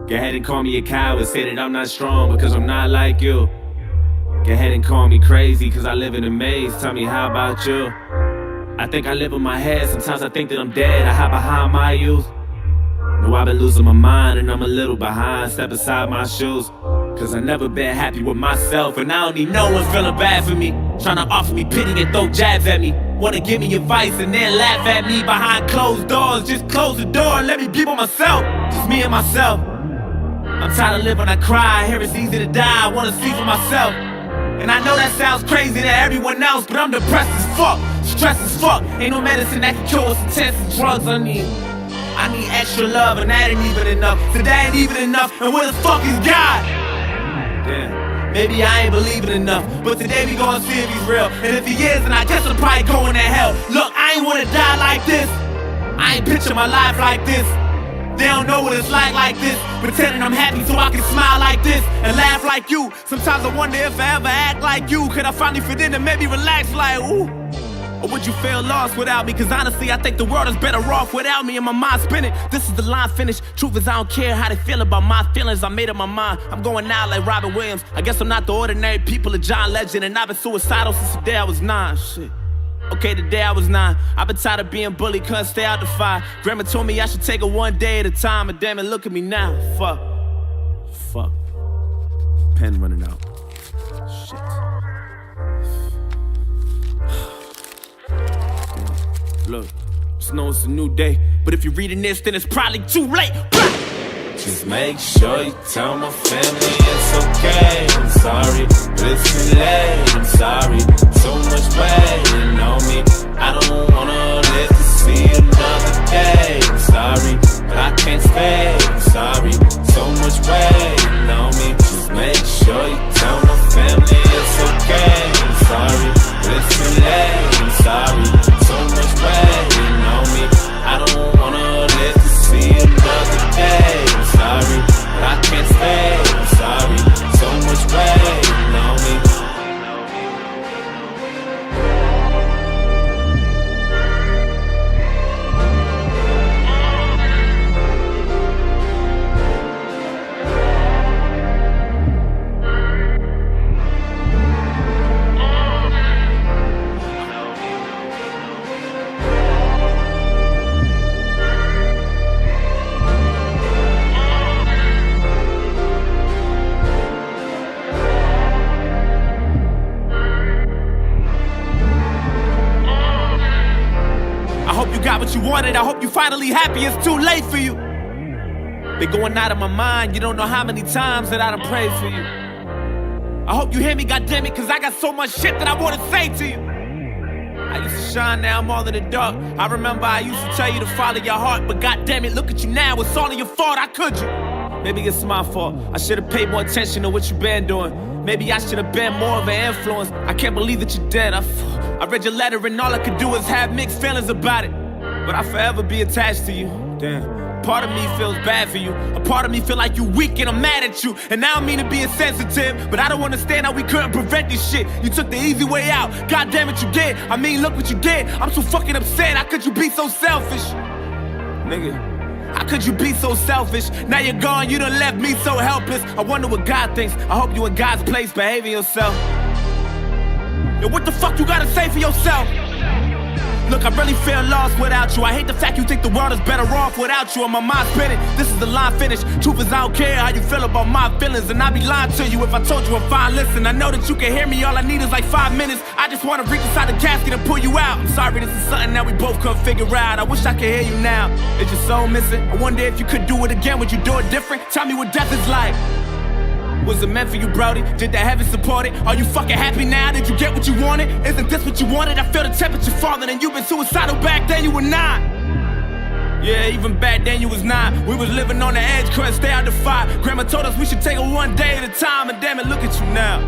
Go ahead and call me a coward, say that I'm not strong because I'm not like you. Go ahead and call me crazy cause I live in a maze, tell me how about you? I think I live in my head, sometimes I think that I'm dead, I hide behind my youth. No, I've been losing my mind and I'm a little behind, step aside my shoes. Cause I never been happy with myself and I don't need no one feeling bad for me. Tryna offer me pity and throw jabs at me. Wanna give me advice and then laugh at me behind closed doors. Just close the door and let me be by myself, just me and myself. I'm tired of living, I cry, I hear it's easy to die, I wanna see for myself. And I know that sounds crazy to everyone else, but I'm depressed as fuck, stressed as fuck. Ain't no medicine that can cure what's intense as drugs I need extra love and that ain't even enough. So that ain't even enough, and where the fuck is God? Damn, maybe I ain't believing enough, but today we gon' see if he's real. And if he is, then I guess I'm probably going to hell. Look, I ain't wanna die like this, I ain't picture my life like this. They don't know what it's like this, pretending I'm happy so I can smile like this and laugh like you. Sometimes I wonder if I ever act like you. Could I finally fit in and maybe relax like ooh? Or would you feel lost without me? Cause honestly I think the world is better off without me. And my mind spinning, this is the line finish. Truth is I don't care how they feel about my feelings. I made up my mind, I'm going out like Robin Williams. I guess I'm not the ordinary people of John Legend. And I've been suicidal since the day I was 9, shit. Okay, the day I was 9, I've been tired of being bullied, couldn't stay out the fire. Grandma told me I should take it one day at a time, and damn it, look at me now. Fuck. Pen running out. Shit. Look, just know it's a new day, but if you're reading this, then it's probably too late. Just make sure you tell my family it's okay. I'm sorry, but it's too late. I'm sorry, so much waiting on me. I don't wanna live to see another day. I'm sorry, but I can't stay. I'm sorry, so much waiting on me. Just make sure you tell my family it's okay. I'm sorry, but it's too late. I'm sorry, so much waiting on me. I don't wanna live to see another day. I'm sorry, but I can't stay. I'm sorry, so much waiting on me. What you wanted, I hope you finally happy. It's too late for you. Been going out of my mind, you don't know how many times that I done prayed for you. I hope you hear me, goddammit, cause I got so much shit that I wanna say to you. I used to shine, now I'm all in the dark. I remember I used to tell you to follow your heart, but goddammit, look at you now, it's all in your fault, how could you? Maybe it's my fault, I should've paid more attention to what you been doing. Maybe I should've been more of an influence. I can't believe that you're dead. I read your letter and all I could do is have mixed feelings about it. But I'll forever be attached to you. Damn, part of me feels bad for you. A part of me feel like you weak and I'm mad at you. And I don't mean to be insensitive, but I don't understand how we couldn't prevent this shit. You took the easy way out, god damn it you did. I mean look what you did, I'm so fucking upset. How could you be so selfish? Nigga, how could you be so selfish? Now you're gone, you done left me so helpless. I wonder what God thinks, I hope you in God's place behaving yourself. Yo, what the fuck you gotta say for yourself? Look, I really feel lost without you. I hate the fact you think the world is better off without you. And my mind's spinning, this is the line finish. Truth is I don't care how you feel about my feelings. And I'd be lying to you if I told you I'm fine. Listen, I know that you can hear me, all I need is like 5 minutes. I just wanna reach inside the casket and pull you out. I'm sorry, this is something that we both couldn't figure out. I wish I could hear you now. Is your soul missing? I wonder if you could do it again, would you do it different? Tell me what death is like. Was it meant for you, Brody? Did the heavens support it? Are you fucking happy now? Did you get what you wanted? Isn't this what you wanted? I feel the temperature falling and you've been suicidal back then, you were not. Yeah, even back then you was 9. We was living on the edge, couldn't stay out the fire. Grandma told us we should take it one day at a time. And damn it, look at you now.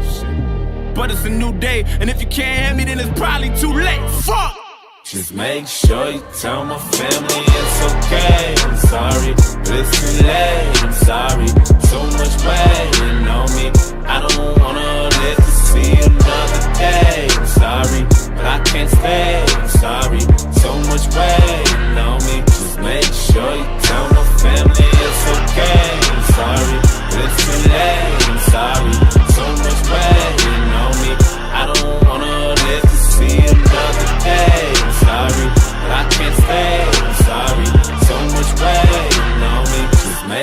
Shit. But it's a new day, and if you can't hear me, then it's probably too late. Fuck! Just make sure you tell my family it's okay. I'm sorry, but it's too late. I'm sorry, so much waiting on me. I don't wanna live to see another day. I'm sorry, but I can't stay. I'm sorry, so much waiting on me. Just make sure you tell my family it's okay.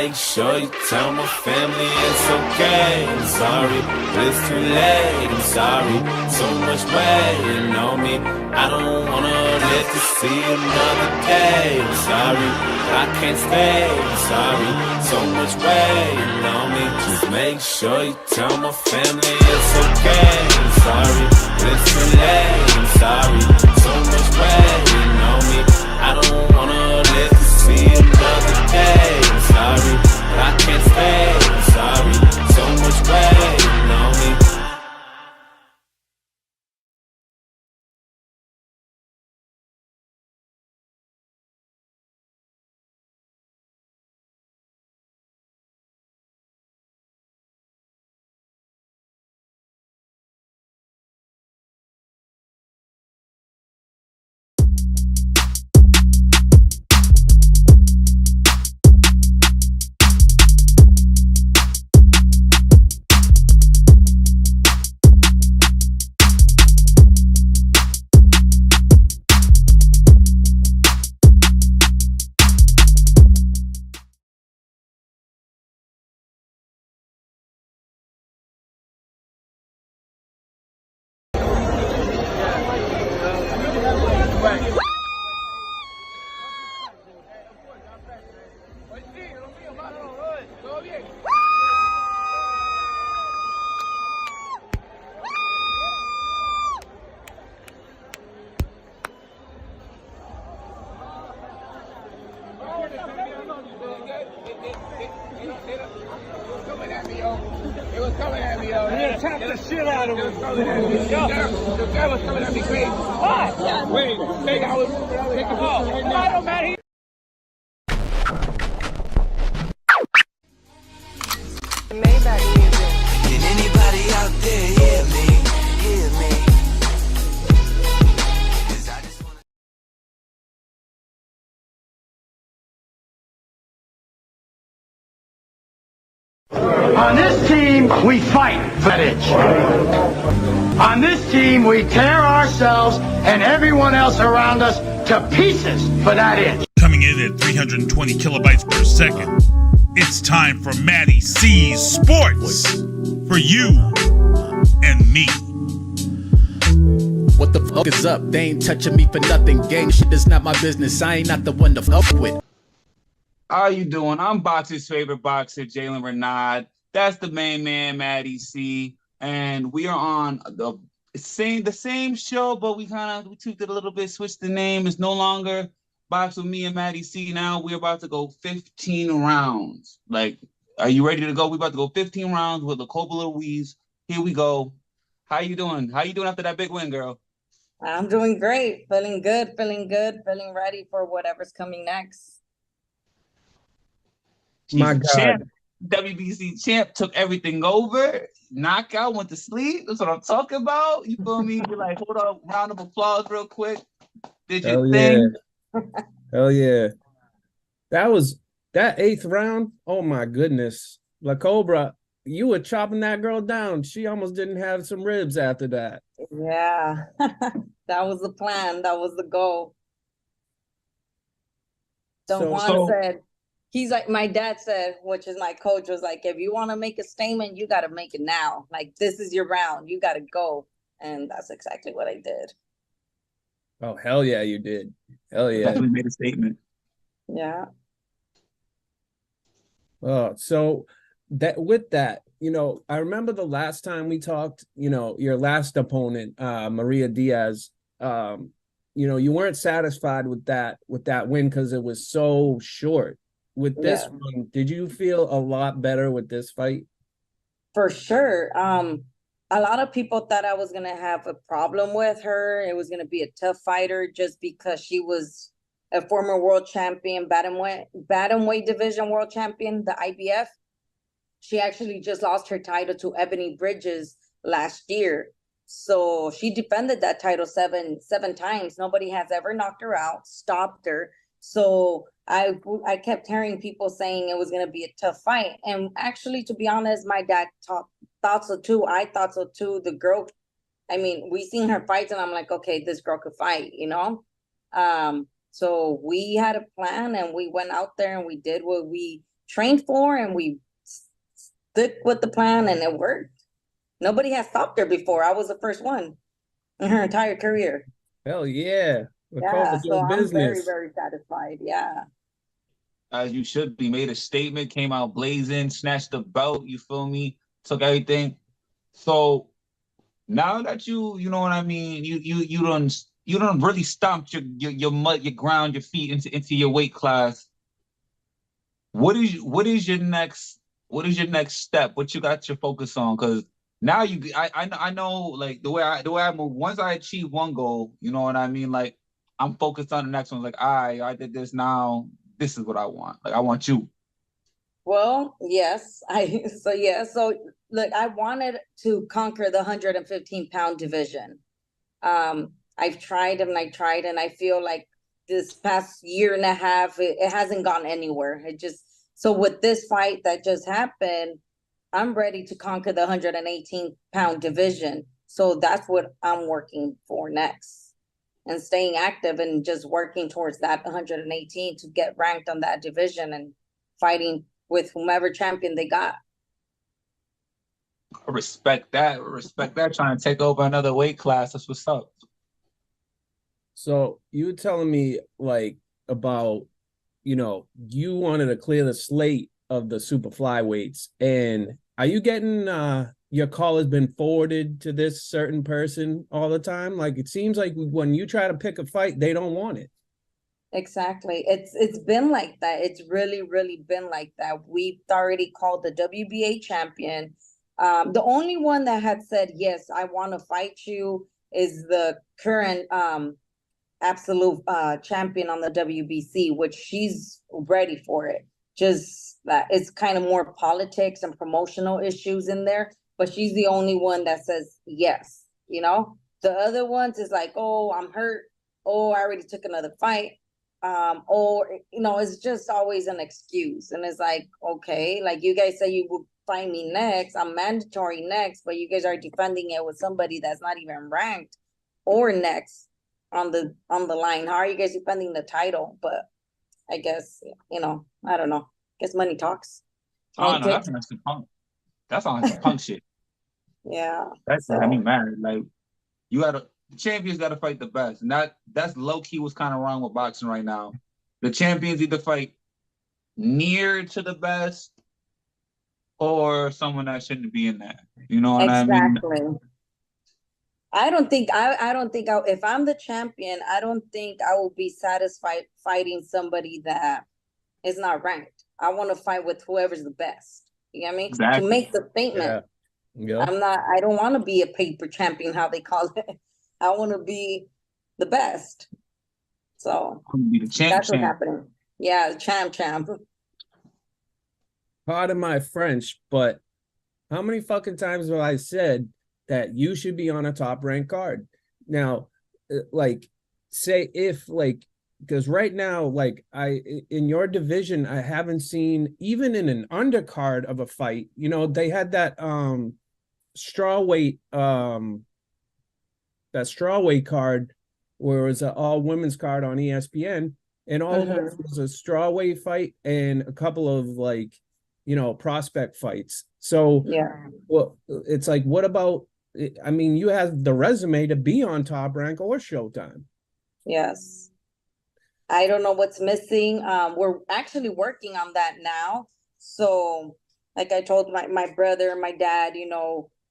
make sure you tell my family it's okay. I'm sorry, but it's too late. I'm sorry, so much waiting on me. I don't wanna live to see another day. I'm sorry, but I can't stay. I'm sorry, so much waiting on me. Just make sure you tell my family it's okay. I'm sorry, but it's too late. I'm sorry, so much waiting on me. I don't wanna live to see another day. I'm sorry, but I can't stay. I'm sorry, so much waiting on me. It was coming at me, yo. They attacked the shit out of him. The guy was coming at me crazy. What? Wait, I was taking a ball. I don't matter. Maybach music. Can anybody out there hear me? Hear me? 'Cause I just wanna... On this team, we fight for that itch. On this team, we tear ourselves and everyone else around us to pieces for that itch. Coming in at 320 kilobytes per second, it's time for Maddie C's Sports for you and me. What the fuck is up? They ain't touching me for nothing. Gang shit is not my business. I ain't not the one to fuck with. How you doing? I'm Boxer's favorite boxer, Jalen Renaud. That's the main man, Maddie C. And we are on the same show, but we tweaked it a little bit, switched the name. It's no longer Box with me and Maddie C. Now we're about to go 15 rounds. Like, are you ready to go? We're about to go 15 rounds with the Cobra Ruiz. Here we go. How you doing? How you doing after that big win, girl? I'm doing great. Feeling good, feeling ready for whatever's coming next. My God. Champ, WBC champ, took everything over, knockout, went to sleep. That's what I'm talking about. You feel me? You're like, hold up, round of applause real quick. Did your thing. Hell yeah. That eighth round. Oh my goodness. La Cobra, you were chopping that girl down. She almost didn't have some ribs after that. Yeah. That was the plan. That was the goal. Don Juan said, he's like, my dad said, which is my coach, was like, if you want to make a statement, you got to make it now. Like, this is your round. You got to go. And that's exactly what I did. Oh, hell yeah, you did. Hell yeah. Definitely made a statement. Yeah. Oh, so that with that, I remember the last time we talked, your last opponent, Maria Diaz, you weren't satisfied with that win because it was so short. With this one, did you feel a lot better with this fight? For sure. A lot of people thought I was going to have a problem with her. It was going to be a tough fighter just because she was a former world champion, bantamweight division world champion, the IBF. She actually just lost her title to Ebony Bridges last year. So she defended that title seven times. Nobody has ever knocked her out, stopped her. So I kept hearing people saying it was going to be a tough fight. And actually, to be honest, my dad thought so too. I thought so too. The girl, I mean, we seen her fights and I'm like, okay, this girl could fight, So we had a plan and we went out there and we did what we trained for, and we stuck with the plan, and it worked. Nobody has stopped her before. I was the first one in her entire career. Hell yeah. The Yeah, Cobra so I'm very, business. very satisfied. Yeah. As you should be. Made a statement, came out blazing, snatched the belt. You feel me? Took everything. So now that you know what I mean. You don't really stomped your mud, your ground, your feet into your weight class. What is your next step? What you got your focus on? Because now I know like the way I move. Once I achieve one goal, you know what I mean. Like I'm focused on the next one. Like I did this now. This is what I want. Like I want you. Well, yes. So look, I wanted to conquer the 115-pound division. I've tried and I feel like this past year and a half, it hasn't gone anywhere. So with this fight that just happened, I'm ready to conquer the 118-pound division. So that's what I'm working for next, and staying active and just working towards that 118 to get ranked on that division and fighting with whomever champion they got. I respect that. Trying to take over another weight class. That's what's up. So you were telling me like about, you wanted to clear the slate of the super flyweights, and are you getting your call has been forwarded to this certain person all the time? Like it seems like when you try to pick a fight, they don't want it. Exactly. It's been like that. It's really, really been like that. We've already called the WBA champion. The only one that had said, yes, I want to fight you is the current absolute champion on the WBC, which she's ready for it. Just that it's kind of more politics and promotional issues in there, but she's the only one that says yes. The other ones is like, oh, I'm hurt. Oh, I already took another fight. Or it's just always an excuse. And it's like, okay, like you guys say you will find me next, I'm mandatory next, but you guys are defending it with somebody that's not even ranked or next on the line. How are you guys defending the title? But I guess, I don't know. I guess money talks. Oh no, that's some punk. That's on some punk shit. Yeah. That's I mean, man, like the champions gotta fight the best. And that's low key what's kind of wrong with boxing right now. The champions either fight near to the best or someone that shouldn't be in there. You know what I mean? Exactly. I don't think if I'm the champion, I don't think I will be satisfied fighting somebody that is not ranked. I want to fight with whoever's the best. You know what I mean? Exactly. To make the statement. Yeah. I don't want to be a paper champion, how they call it. I want to be the best. So Be the champ, that's what's happening. Yeah, the champ. Pardon my French, but how many fucking times have I said that you should be on a top ranked card? Now, like, say if like, because right now, like in your division, I haven't seen even in an undercard of a fight, they had that strawweight card where it was an all women's card on ESPN, and all of it was a strawweight fight and a couple of like, prospect fights. So yeah, well, it's like, what about, I mean, you have the resume to be on Top Rank or Showtime. yes. I don't know what's missing. We're actually working on that now. So like I told my brother and my dad,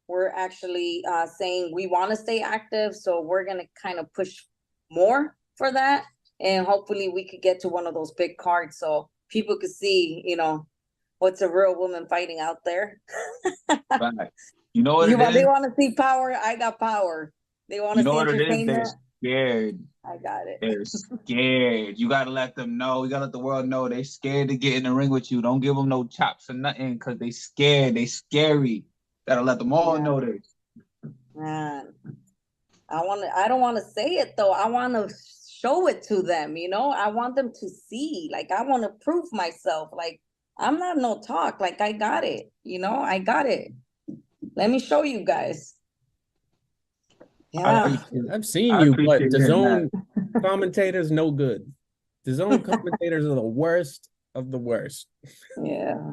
we're actually saying we want to stay active. So we're going to kind of push more for that. And hopefully we could get to one of those big cards so people could see, what's a real woman fighting out there. Right. You know what They want to see power. I got power. They want to see entertainment. They're scared. I got it. They're scared. You gotta let them know. You gotta let the world know they're scared to get in the ring with you. Don't give them no chops or nothing because they scared. They scary. Gotta let them all know this. Man, I don't want to say it though. I want to show it to them. I want them to see. Like I want to prove myself. Like I'm not no talk. Like I got it. I got it. Let me show you guys. Yeah, I've seen you, but the zone commentators no good. The zone commentators are the worst. of the worst. Yeah.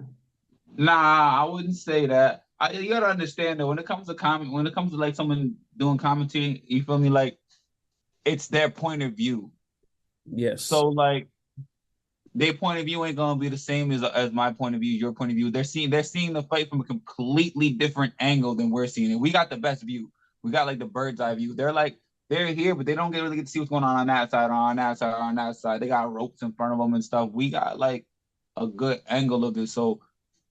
Nah, I wouldn't say that. You gotta understand though, when it comes to like someone doing commentary, you feel me? Like it's their point of view. Yes. So like their point of view ain't gonna be the same as my point of view, your point of view. They're seeing the fight from a completely different angle than we're seeing it. We got the best view. We got like the bird's eye view. They're here, but they don't really get to see what's going on that side, or on that side, or on that side. They got ropes in front of them and stuff. We got like a good angle of it. So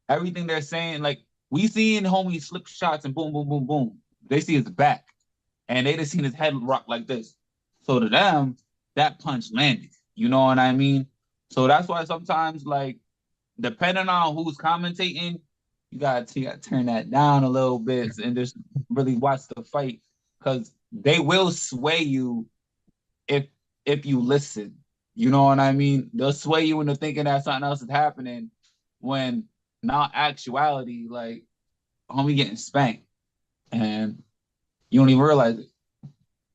everything they're saying, like we seen homie slip shots and boom, boom, boom, boom. They see his back, and they just seen his head rock like this. So to them, that punch landed. You know what I mean? So that's why sometimes, like, depending on who's commentating, you gotta turn that down a little bit and just really watch the fight, because they will sway you if you listen. You know what I mean? They'll sway you into thinking that something else is happening when not actuality, like homie getting spanked and you don't even realize it.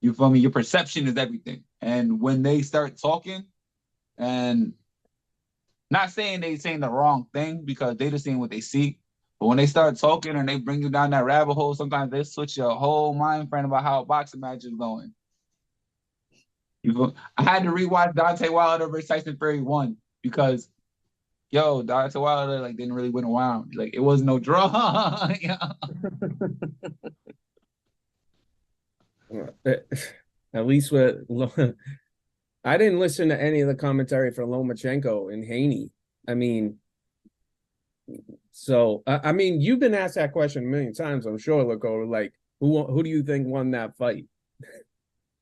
You feel me? Your perception is everything. And when they start talking, and not saying they saying the wrong thing because they just saying what they see, but when they start talking and they bring you down that rabbit hole, sometimes they switch your whole mind frame about how a boxing match is going. I had to rewatch Deontay Wilder versus Tyson Fury 1 because Deontay Wilder like didn't really win around. Like it was no draw. Yeah. At least with I didn't listen to any of the commentary for Lomachenko and Haney. I mean, so I mean, you've been asked that question a million times, I'm sure, Loco. Like, who do you think won that fight?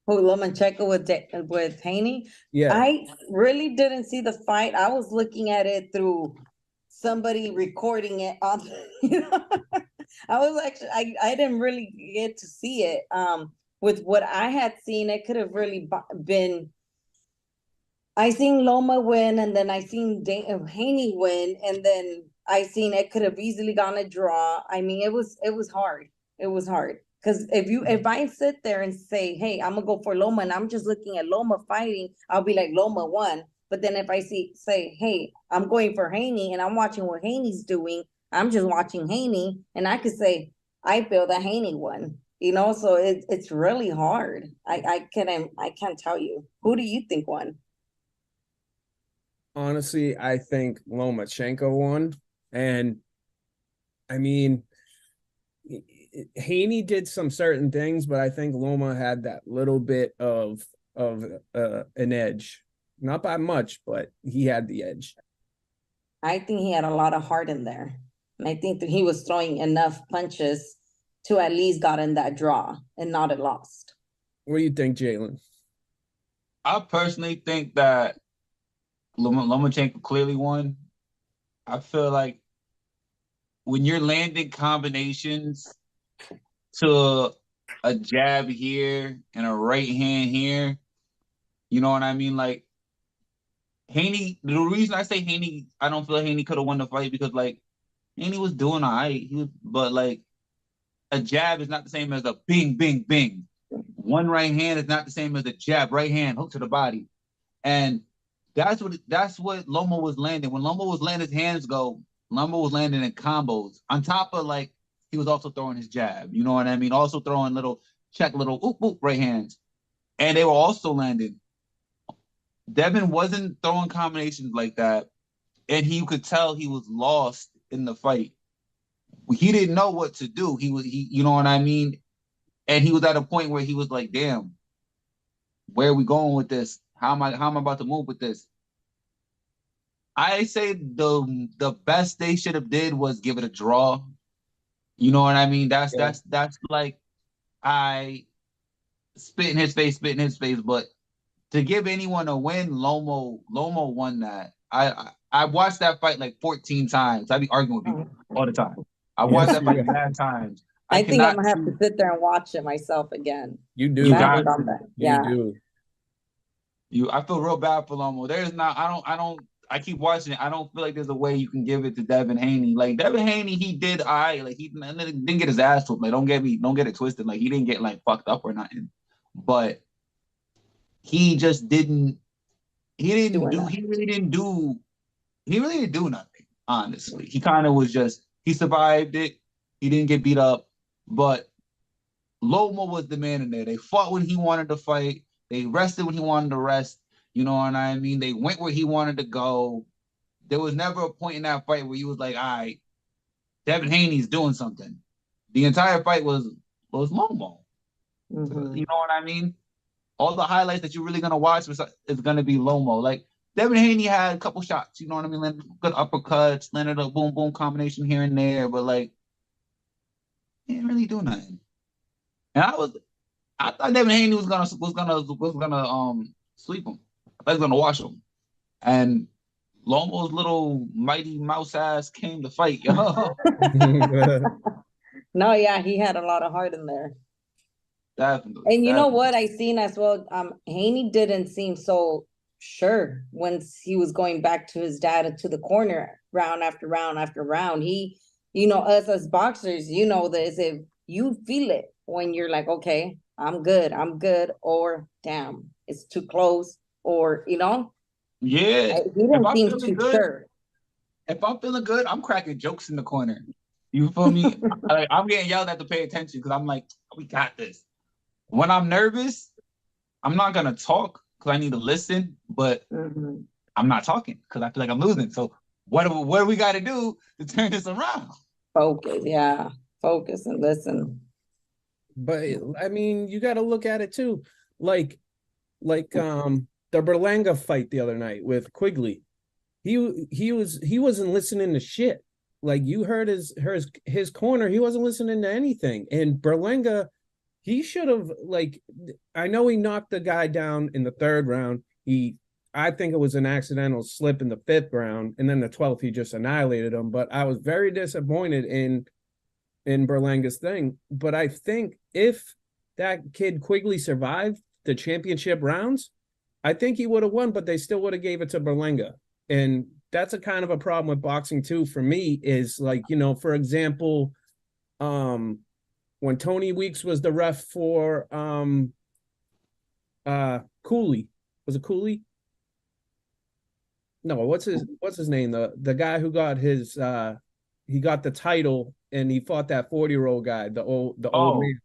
Who, Lomachenko with Haney? Yeah. I really didn't see the fight. I was looking at it through somebody recording it on, I was actually, I didn't really get to see it. With what I had seen, it could have really been, I seen Loma win, and then I seen Haney win, and then I seen it could have easily gone a draw. I mean, it was hard. It was hard. Because if I sit there and say, hey, I'm gonna go for Loma, and I'm just looking at Loma fighting, I'll be like, Loma won. But then if I say, hey, I'm going for Haney, and I'm watching what Haney's doing, I'm just watching Haney, and I could say, I feel that Haney won. So it's really hard. I can't tell you. Who do you think won? Honestly, I think Lomachenko won. And I mean, Haney did some certain things, but I think Loma had that little bit of an edge. Not by much, but he had the edge. I think he had a lot of heart in there. And I think that he was throwing enough punches to at least got in that draw and not a lost. What do you think, Jalen? I personally think that Lomachenko clearly won. I feel like when you're landing combinations to a jab here and a right hand here, you know what I mean? Like Haney, the reason I say Haney, I don't feel like Haney could have won the fight because like Haney was doing all right. But like a jab is not the same as a bing, bing, bing. One right hand is not the same as a jab, right hand, hook to the body. And that's what Loma was landing. When Loma was letting his hands go, Loma was landing in combos. On top of like, he was also throwing his jab. You know what I mean? Also throwing little oop, oop, right hands. And they were also landing. Devin wasn't throwing combinations like that. And you could tell he was lost in the fight. He didn't know what to do. He you know what I mean? And he was at a point where he was like, damn, where are we going with this? How am I about to move with this? I say the best they should have did was give it a draw. You know what I mean? That's like I spit in his face, but to give anyone a win, Lomo won that. I watched that fight like 14 times. I be arguing with people all the time. I watched that fight 10 times. I think I'm gonna have to sit there and watch it myself again. You do. Yeah. You do. I feel real bad for Lomo. I keep watching it. I don't feel like there's a way you can give it to Devin Haney. Like Devin Haney, he did like he didn't get his ass whooped. Like don't get it twisted. Like he didn't get like fucked up or nothing. But he just didn't. He really didn't do he really didn't do nothing, honestly. He kind of was just, he survived it. He didn't get beat up, but Loma was the man in there. They fought when he wanted to fight. They rested when he wanted to rest. You know what I mean? They went where he wanted to go. There was never a point in that fight where he was like, all right, Devin Haney's doing something. The entire fight was Lomo. Mhm. You know what I mean? All the highlights that you're really gonna watch is gonna be Lomo. Like Devin Haney had a couple shots, you know what I mean? Landed good uppercuts, landed a boom boom combination here and there, but like he didn't really do nothing. And I thought Devin Haney was gonna sweep him. I thought he was gonna wash him. And Lomo's little mighty mouse ass came to fight, yo. No, yeah, he had a lot of heart in there. Definitely. And you know what I seen as well? Haney didn't seem so sure once he was going back to his dad to the corner round after round after round. He, us as boxers, this, if you feel it when you're like, okay, I'm good, or damn, it's too close, or Yeah. he didn't seem too sure. If I'm feeling good, I'm cracking jokes in the corner. You feel me? I'm getting yelled at to pay attention because I'm like, we got this. When I'm nervous, I'm not gonna talk because I need to listen, but I'm not talking because I feel like I'm losing. So what do we got to do to turn this around? Focus and listen. But I mean, you got to look at it too, like the Berlanga fight the other night with Quigley. He wasn't listening to shit. Like you heard his corner, he wasn't listening to anything. And Berlanga, he should have, like, I know he knocked the guy down in the 3rd round. I think it was an accidental slip in the 5th round, and then the 12th he just annihilated him. But I was very disappointed in Berlanga's thing. But I think if that kid Quigley survived the championship rounds, I think he would have won, but they still would have gave it to Berlanga. And that's a kind of a problem with boxing too, for me, is like, for example, when Tony Weeks was the ref for Cooley. Was it Cooley? No, what's his name? The guy who got he got the title and he fought that 40-year-old guy, the old man.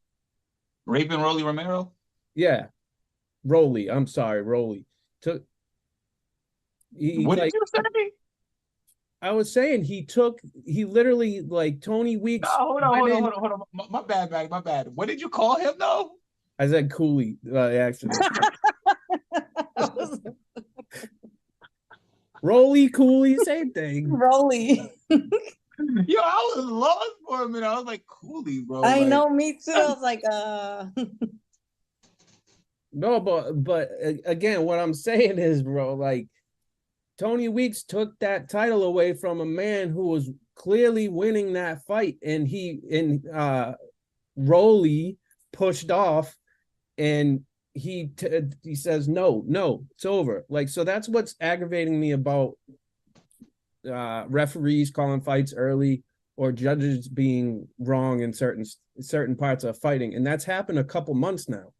Raping Rolly Romero? Yeah. Rolly. I'm sorry, Rolly. What did you say? I was saying he literally, like, Tony Weeks. No, hold on. My bad. What did you call him though? I said Cooley, actually. Rolly, Cooley, same thing. Rolly. Yo, I was lost for a minute. I was like, Cooley, bro. I know, me too. I was like, No, but again, what I'm saying is, bro, like, Tony Weeks took that title away from a man who was clearly winning that fight, and Rolly pushed off, and he says no, it's over. Like, so that's what's aggravating me about referees calling fights early or judges being wrong in certain parts of fighting, and that's happened a couple months now.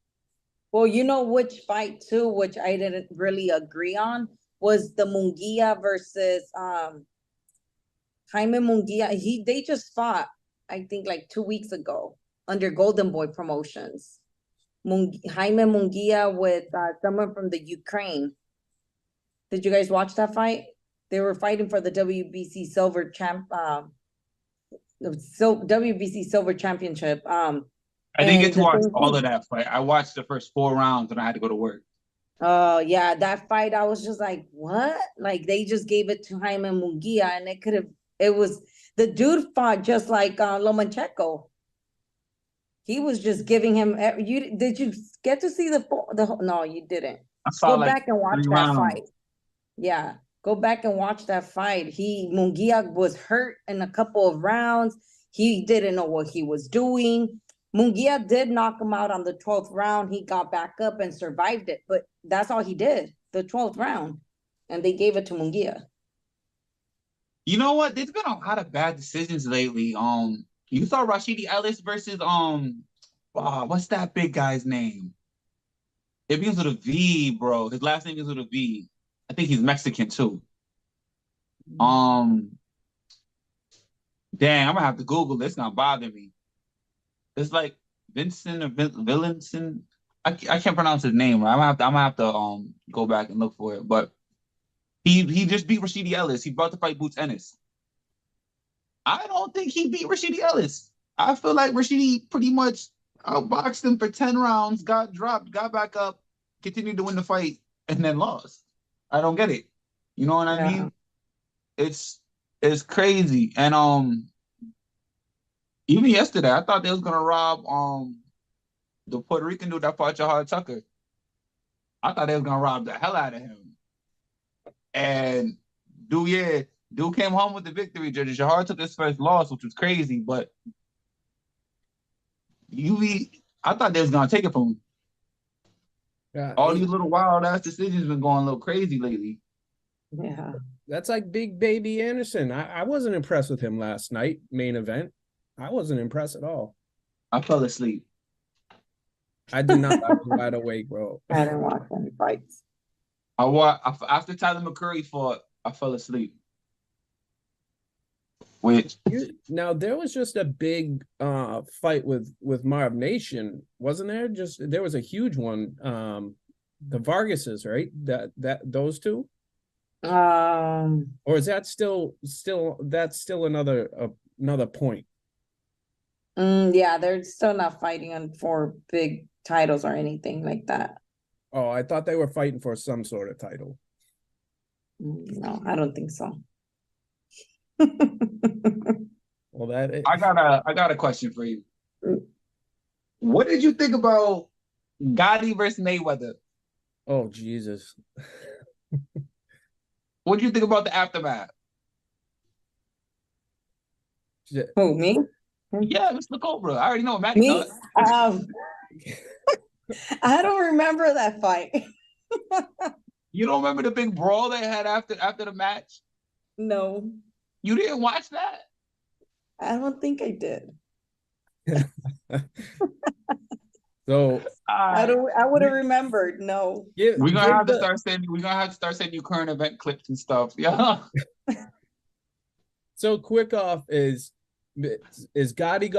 well, you know which fight too, which I didn't really agree on, was the Munguia versus Jaime Munguia. They just fought, I think, like 2 weeks ago under Golden Boy Promotions. Jaime Munguia with someone from the Ukraine. Did you guys watch that fight? They were fighting for the WBC Silver WBC Silver Championship. I didn't get to watch all of that fight. I watched the first 4 rounds and I had to go to work. Oh, yeah, that fight, I was just like, what? Like, they just gave it to Jaime Munguia, and the dude fought just like Lomachenko. He was just giving him, did you get to see no, you didn't. Go back and watch that fight. Yeah, go back and watch that fight. Munguia was hurt in a couple of rounds. He didn't know what he was doing. Munguia did knock him out on the 12th round. He got back up and survived it, but that's all he did, the 12th round, and they gave it to Munguia. You know what? There's been a lot of bad decisions lately. You saw Rashidi Ellis versus what's that big guy's name? It begins with a V, bro. His last name is with a V. I think he's Mexican too. Dang, I'm gonna have to Google this. It's gonna bother me. It's like Vincent or Villenson. I can't pronounce his name. I'm gonna have to go back and look for it. But he just beat Rashidi Ellis. He's about to fight Boots Ennis. I don't think he beat Rashidi Ellis. I feel like Rashidi pretty much outboxed him for 10 rounds, got dropped, got back up, continued to win the fight, and then lost. I don't get it. You know what I mean? It's crazy. And even yesterday, I thought they was gonna rob the Puerto Rican dude that fought Jahar Tucker. I thought they was gonna rob the hell out of him. And dude came home with the victory. Jahar took his first loss, which was crazy, but I thought they was gonna take it from him. Yeah, All these little wild ass decisions been going a little crazy lately. Yeah. that's like Big Baby Anderson. I wasn't impressed with him last night, main event. I wasn't impressed at all. I fell asleep. I did not. I was wide awake, bro. I didn't watch any fights. After Tyler McCurry fought, I fell asleep. Which Now there was just a big fight with Marv Nation, wasn't there? There was a huge one. The Vargases, right? That those two? Or is that still that's still another point? Yeah, they're still not fighting for big titles or anything like that. Oh, I thought they were fighting for some sort of title. No, I don't think so. Well, I got a question for you. What did you think about Gotti versus Mayweather? Oh, Jesus. What did you think about the aftermath? Who, me? Yeah, Mr. Cobra. I already know what Maddie Me? does. I don't remember that fight. You don't remember the big brawl they had after the match? No, You didn't watch that? I don't think I did. So I would have remembered. No. We're gonna have to start sending you current event clips and stuff. Yeah. So quick off is Gotti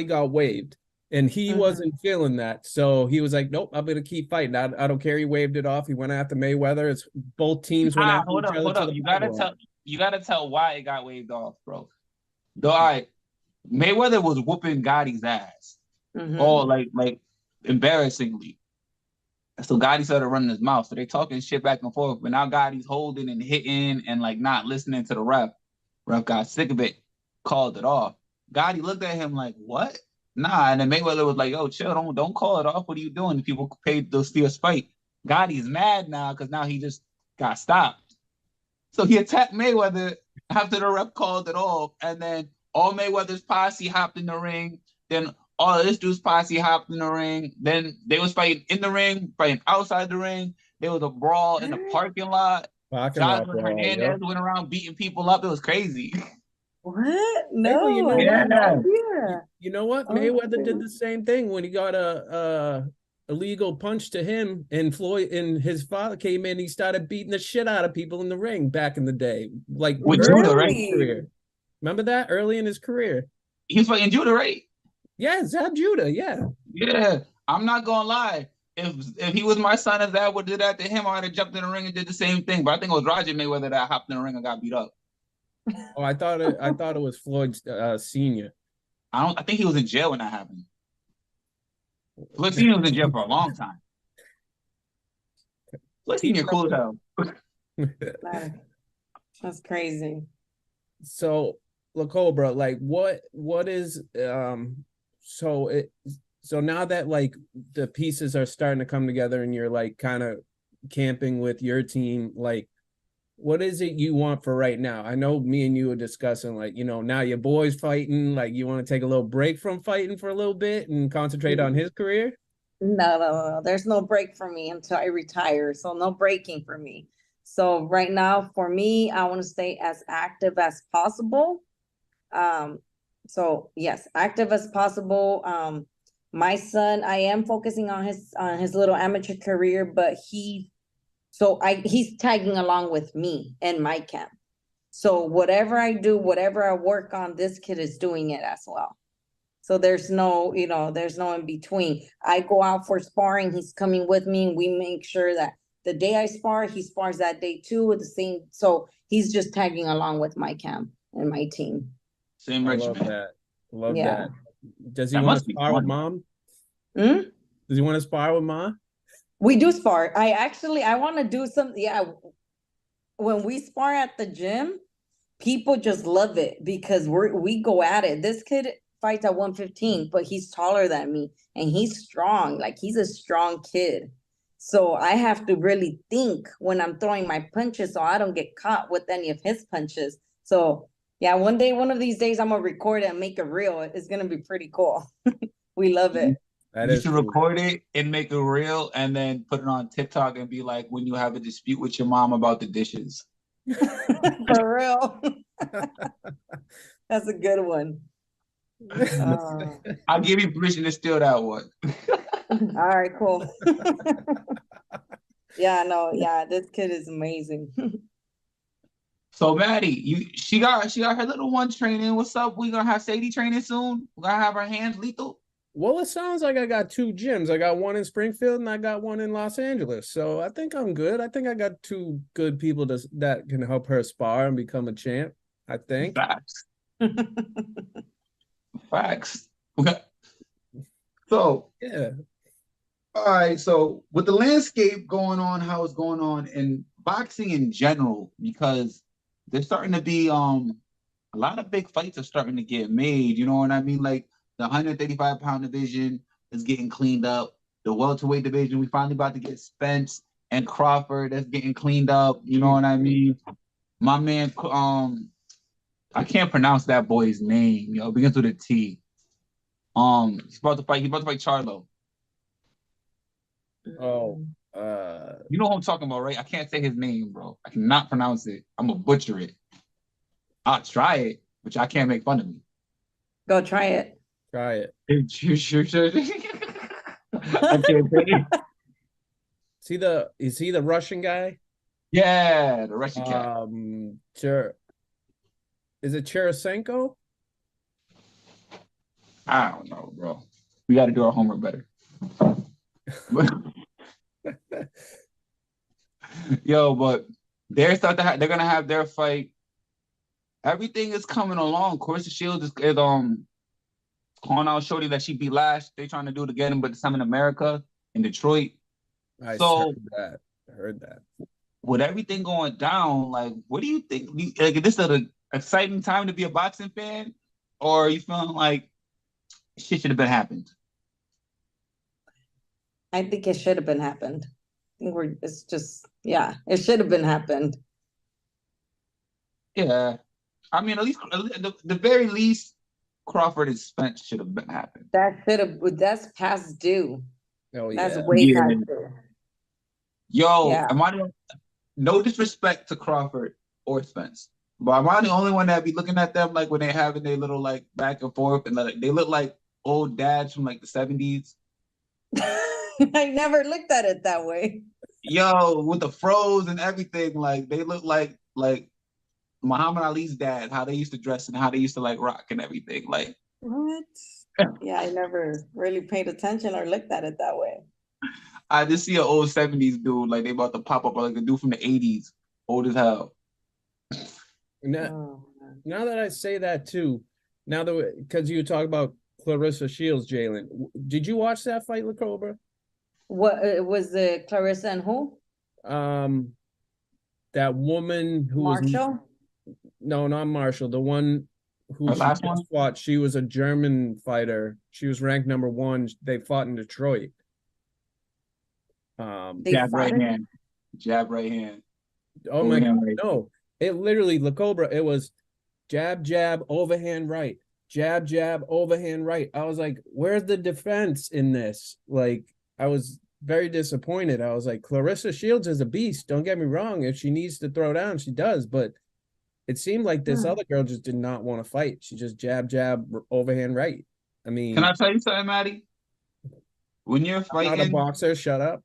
got waived, and he wasn't feeling that, so he was like, "Nope, I'm gonna keep fighting. I don't care." He waved it off. He went after Mayweather. It's both teams went after each other. Hold up. You gotta tell why it got waved off, bro. Though Mayweather was whooping Gotti's ass. Oh, like embarrassingly. So Gotti started running his mouth. So they talking shit back and forth. But now Gotti's holding and hitting and like not listening to the ref. Ref got sick of it, called it off. Gotti looked at him like, what? Nah. And then Mayweather was like, yo, chill, don't call it off. What are you doing? People paid to see us fight. Gotti's mad now because now he just got stopped. So he attacked Mayweather after the ref called it off. And then all Mayweather's posse hopped in the ring. Then all of this dude's posse hopped in the ring. Then they was fighting in the ring, fighting outside the ring. There was a brawl in the parking lot. Jocelyn Hernandez went around beating people up. It was crazy. What? No. You know what? Mayweather did the same thing when he got a illegal punch to him, and Floyd and his father came in. He started beating the shit out of people in the ring back in the day, like with Judah, right? Career. Remember that early in his career? He was fighting Judah, right? Yeah, Zab Judah. Yeah. Yeah. I'm not gonna lie. If he was my son and Zab would do that to him, I'd have jumped in the ring and did the same thing. But I think it was Roger Mayweather that hopped in the ring and got beat up. Oh, I thought it was Floyd Senior. I think he was in jail when that happened. Floyd Senior was in jail for a long time. Floyd Senior cool as hell. That's crazy. So, La Cobra, like what is so now that like the pieces are starting to come together and you're like kind of camping with your team, like what is it you want for right now? I know me and you were discussing like, now your boy's fighting, like you want to take a little break from fighting for a little bit and concentrate on his career? No. There's no break for me until I retire. So no breaking for me. So right now for me, I want to stay as active as possible. So yes, active as possible. My son, I am focusing on his little amateur career, but he's tagging along with me in my camp. So whatever I do, whatever I work on, this kid is doing it as well. So there's no, there's no in between. I go out for sparring, he's coming with me, and we make sure that the day I spar, he spars that day too with the same. So he's just tagging along with my camp and my team. Same I regimen. love that. Love Yeah. that. Does he That want must to be spar with fun. mom? Hmm? Does he want to spar with mom? We do spar. I want to do something. Yeah. When we spar at the gym, people just love it because we go at it. This kid fights at 115, but he's taller than me and he's strong. Like, he's a strong kid. So I have to really think when I'm throwing my punches so I don't get caught with any of his punches. So yeah, one of these days I'm gonna record it and make a reel. It's gonna be pretty cool. We love it. That You is should cool. record it and make a reel and then put it on TikTok and be like, when you have a dispute with your mom about the dishes. For real. That's a good one. I'll give you permission to steal that one. All right, cool. Yeah, this kid is amazing. So Maddie, she got her little one training. What's up? We gonna have Sadie training soon. We're gonna have her hands lethal. Well, it sounds like I got two gyms. I got one in Springfield and I got one in Los Angeles. So I think I'm good. I think I got two good people that can help her spar and become a champ. I think. Facts. Facts. Okay. So Yeah. all right. So with the landscape going on, how it's going on in boxing in general, because there's starting to be a lot of big fights are starting to get made. You know what I mean? Like the 135-pound division is getting cleaned up. The welterweight division, we finally about to get Spence and Crawford. That's getting cleaned up. You know what I mean? My man, I can't pronounce that boy's name. It begins with a T. He's about to fight Charlo. Oh, You know who I'm talking about, right? I can't say his name, bro. I cannot pronounce it. I'm gonna butcher it. I'll try it, but y'all can't make fun of me. Go try it. try it. Sure. I can't say it. Is he the Russian guy? Yeah, the Russian cat. Is it Cherisenko? I don't know, bro. We got to do our homework better. Yo, but they're gonna have their fight. Everything is coming along. Carissa Shields is calling out Shorty that she beat last. They trying to do it again, but this time in America, in Detroit. I heard that. With everything going down, like, what do you think? Like, this is an exciting time to be a boxing fan, or are you feeling like shit should have been happened? I think it should have been happened. I think it should have been happened. Yeah, I mean, at least the very least, Crawford and Spence should have been happened. That's past due. Oh yeah. That's way past due. Yo, Yeah. No disrespect to Crawford or Spence, but am I the only one that be looking at them like when they having their little like back and forth and like they look like old dads from like the 70s? I never looked at it that way. Yo, with the fros and everything, like they look like Muhammad Ali's dad, how they used to dress and how they used to like rock and everything. Like, What? Yeah, I never really paid attention or looked at it that way. I just see an old 70s dude, like they about to pop up like a dude from the 80s, old as hell. Now that I say that too, because you talk about Clarissa Shields, Jalen, did you watch that fight with Cobra? What was the Clarissa and who? That woman who Marshall? No, not Marshall. The one who Her she last just one? fought. She was a German fighter. She was ranked number 1. They fought in Detroit. They Jab right fought? hand. Jab right hand. Oh my God, Overhand right. no. It literally, La Cobra, it was jab, jab, overhand right. Jab, jab, overhand right. I was like, where's the defense in this? Like, I was very disappointed. I was like, Clarissa Shields is a beast. Don't get me wrong. If she needs to throw down, she does. But it seemed like this other girl just did not want to fight. She just jab, jab, overhand right. I mean, Can I tell you something, Maddie? When you're I'm not a fighting, boxer. Shut up.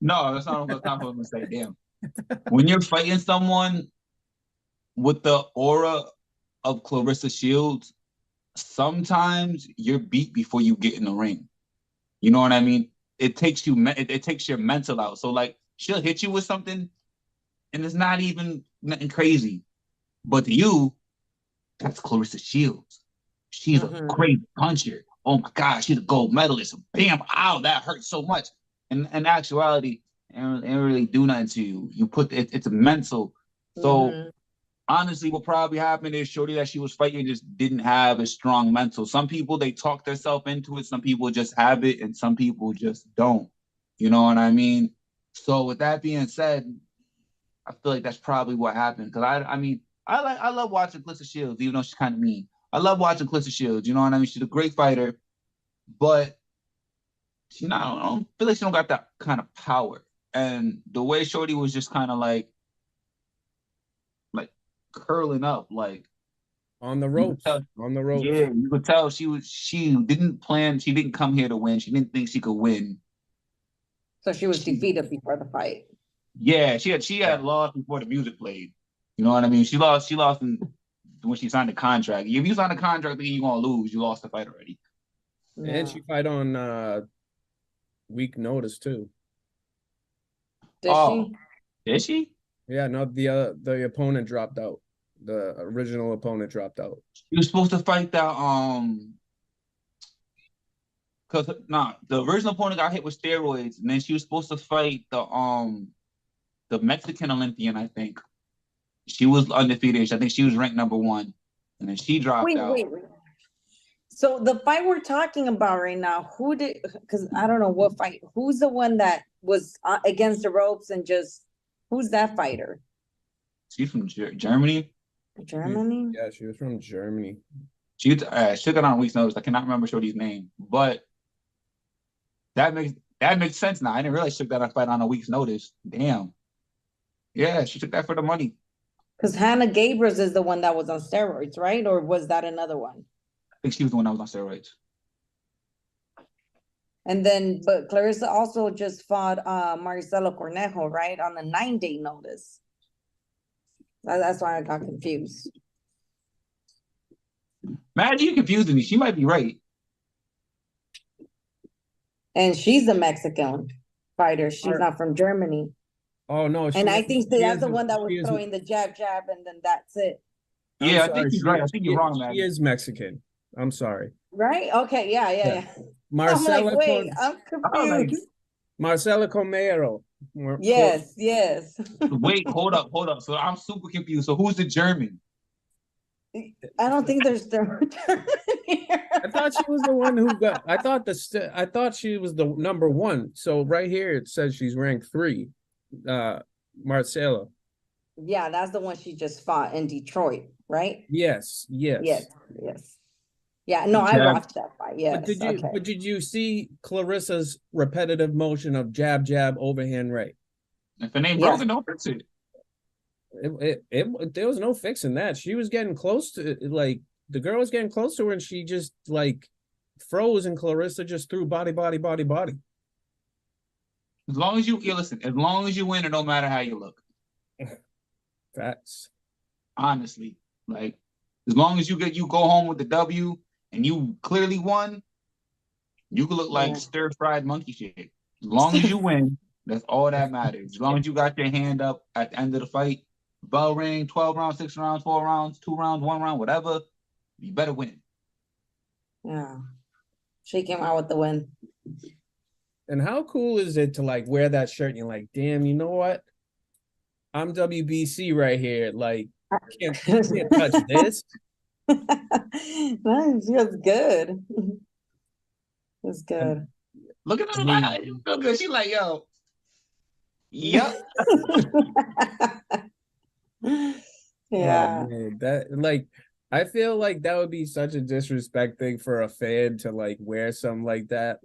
no, that's not what I'm gonna say. Damn. When you're fighting someone, with the aura of Clarissa Shields, sometimes you're beat before you get in the ring. You know what I mean? It takes you, it takes your mental out. So like, she'll hit you with something, and it's not even nothing crazy. But to you, that's Clarissa Shields. She's a great puncher. Oh my God, she's a gold medalist. Bam! Ow, that hurts so much. And in actuality, it don't really do nothing to you. You put it's a mental. So honestly, what probably happened is Shorty that she was fighting just didn't have a strong mental. Some people, they talk themselves into it. Some people just have it, and some people just don't. You know what I mean? So with that being said, I feel like that's probably what happened. Because I mean, I love watching Clarissa Shields, even though she's kind of mean. I love watching Clarissa Shields. You know what I mean? She's a great fighter, but she not. I don't feel like she don't got that kind of power. And the way Shorty was just kind of like curling up, like On the ropes. yeah, you could tell she didn't come here to win. She didn't think she could win. So she was defeated before the fight. Yeah, she had lost before the music played. You know what I mean? She lost when she signed the contract. If you sign a contract thinking you're gonna lose, you lost the fight already. Yeah. And she fight on week notice too. Did she? Did she? Yeah, no, the opponent dropped out. The original opponent dropped out. She was supposed to fight that because the original opponent got hit with steroids, and then she was supposed to fight the Mexican Olympian, I think. She was undefeated. I think she was ranked #1, and then she dropped out. Wait. So the fight we're talking about right now, who did? Because I don't know what fight. Who's the one that was against the ropes and just? Who's that fighter? She's from Germany. Germany? Yeah, she was from Germany. She got on a week's notice. I cannot remember Shorty's name, but that makes sense now. I didn't realize she took that fight on a week's notice. Damn. Yeah, she took that for the money. Because Hannah Gabriels is the one that was on steroids, right? Or was that another one? I think she was the one that was on steroids. And then, but Clarissa also just fought Maricela Cornejo, right? On the 9-day notice. That's why I got confused. Maggie, you confusing me. She might be right. And she's a Mexican fighter. She's not from Germany. Oh no! And I think that's the one that was throwing the jab, and then that's it. Yeah, I think he's right. I think you're wrong, Maggie. She is Mexican. I'm sorry. Right? Okay. Yeah. Marcela, I'm like, wait, I'm confused. Marcela Comero. Yes. Wait, hold up. So I'm super confused. So who's the German? I don't think there's German here. I thought she was the one who got. I thought she was the #1. So right here it says she's ranked 3. Marcela. Yeah, that's the one she just fought in Detroit, right? Yes. Yeah, no, I watched that fight. Yes. But did you see Clarissa's repetitive motion of jab, overhand right? If it ain't broken, don't fix it. There was no fixing that. She was getting close to the girl was getting close to her, and she just froze, and Clarissa just threw body. As long as you listen, as long as you win, it don't matter how you look. Facts. Honestly, as long as you go home with the W and you clearly won, you could look like stir-fried monkey shit. As long as you win, that's all that matters. As long as you got your hand up at the end of the fight, bell ring, 12 rounds, 6 rounds, 4 rounds, 2 rounds, 1 round, whatever, you better win. Yeah. She came out with the win. And how cool is it to wear that shirt and you're like, damn, you know what? I'm WBC right here. Can't touch this. That feels good. It's good. Look at her. You feel good. She's like, yo. Yep. Yeah. Oh, man, I feel like that would be such a disrespect thing for a fan to wear something like that.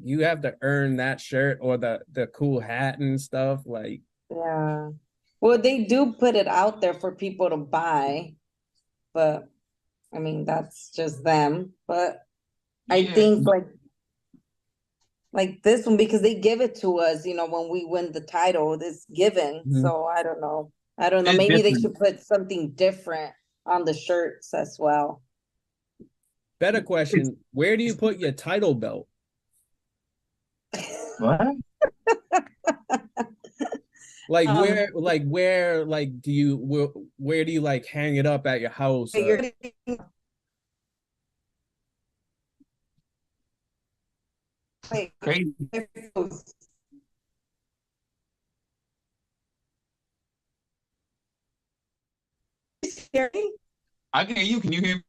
You have to earn that shirt or the cool hat and stuff. Yeah. Well, they do put it out there for people to buy, but I mean that's just them. But I think like this one, because they give it to us, when we win the title, it's given. So I don't know. I don't know. It's Maybe they different. should put something different on the shirts as well. Better question: where do you put your title belt? What? Like Um, where, do you where do you like hang it up at your house? you're wait, Crazy. scary. I can hear you. Can you hear me?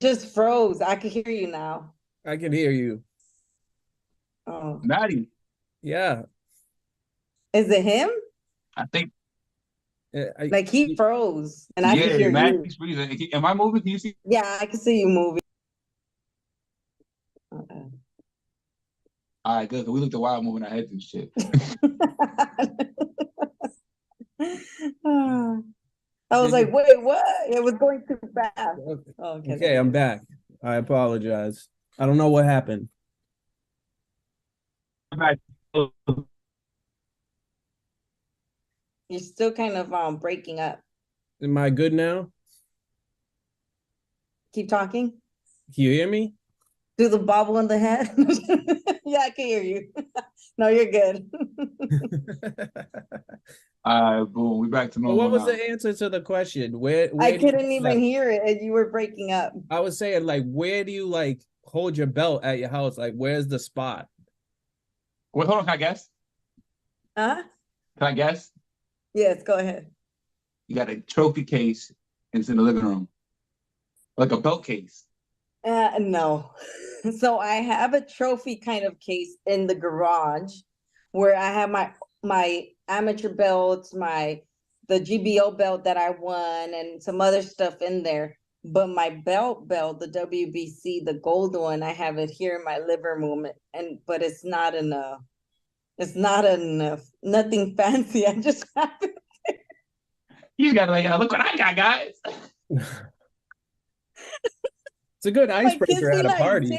Just froze. I can hear you now. I can hear you. Oh, Maddie, Yeah. is it him? I think. Like he froze, and I can Yeah, hear you. Maddie's freezing. Am I moving? Can you see? Yeah, I can see you moving. All right, good. 'Cause we looked a while moving our heads and shit. I was like, wait, what? It was going too fast. Okay, I'm back. I apologize. I don't know what happened. You're still kind of breaking up. Am I good now? Keep talking. Can you hear me? Do the bobble in the head. Yeah, I can hear you. No, you're good. All right, boom. We back to But normal what was now. the answer to the question? Where I do you couldn't even hear it, and you were breaking up. I was saying, like, where do you like hold your belt at your house? Like, where's the spot? Wait, hold on. Can I guess? Huh? Can I guess? Yes, go ahead. You got a trophy case. And it's in the living room, like a belt case. No. So I have a trophy kind of case in the garage where I have my amateur belts, the GBO belt that I won, and some other stuff in there. But my belt, the WBC, the gold one, I have it here in my living room, but it's not enough. It's not enough. Nothing fancy. I just have it. You got like, look what I got, guys. It's a good My kids icebreaker be at a like, party.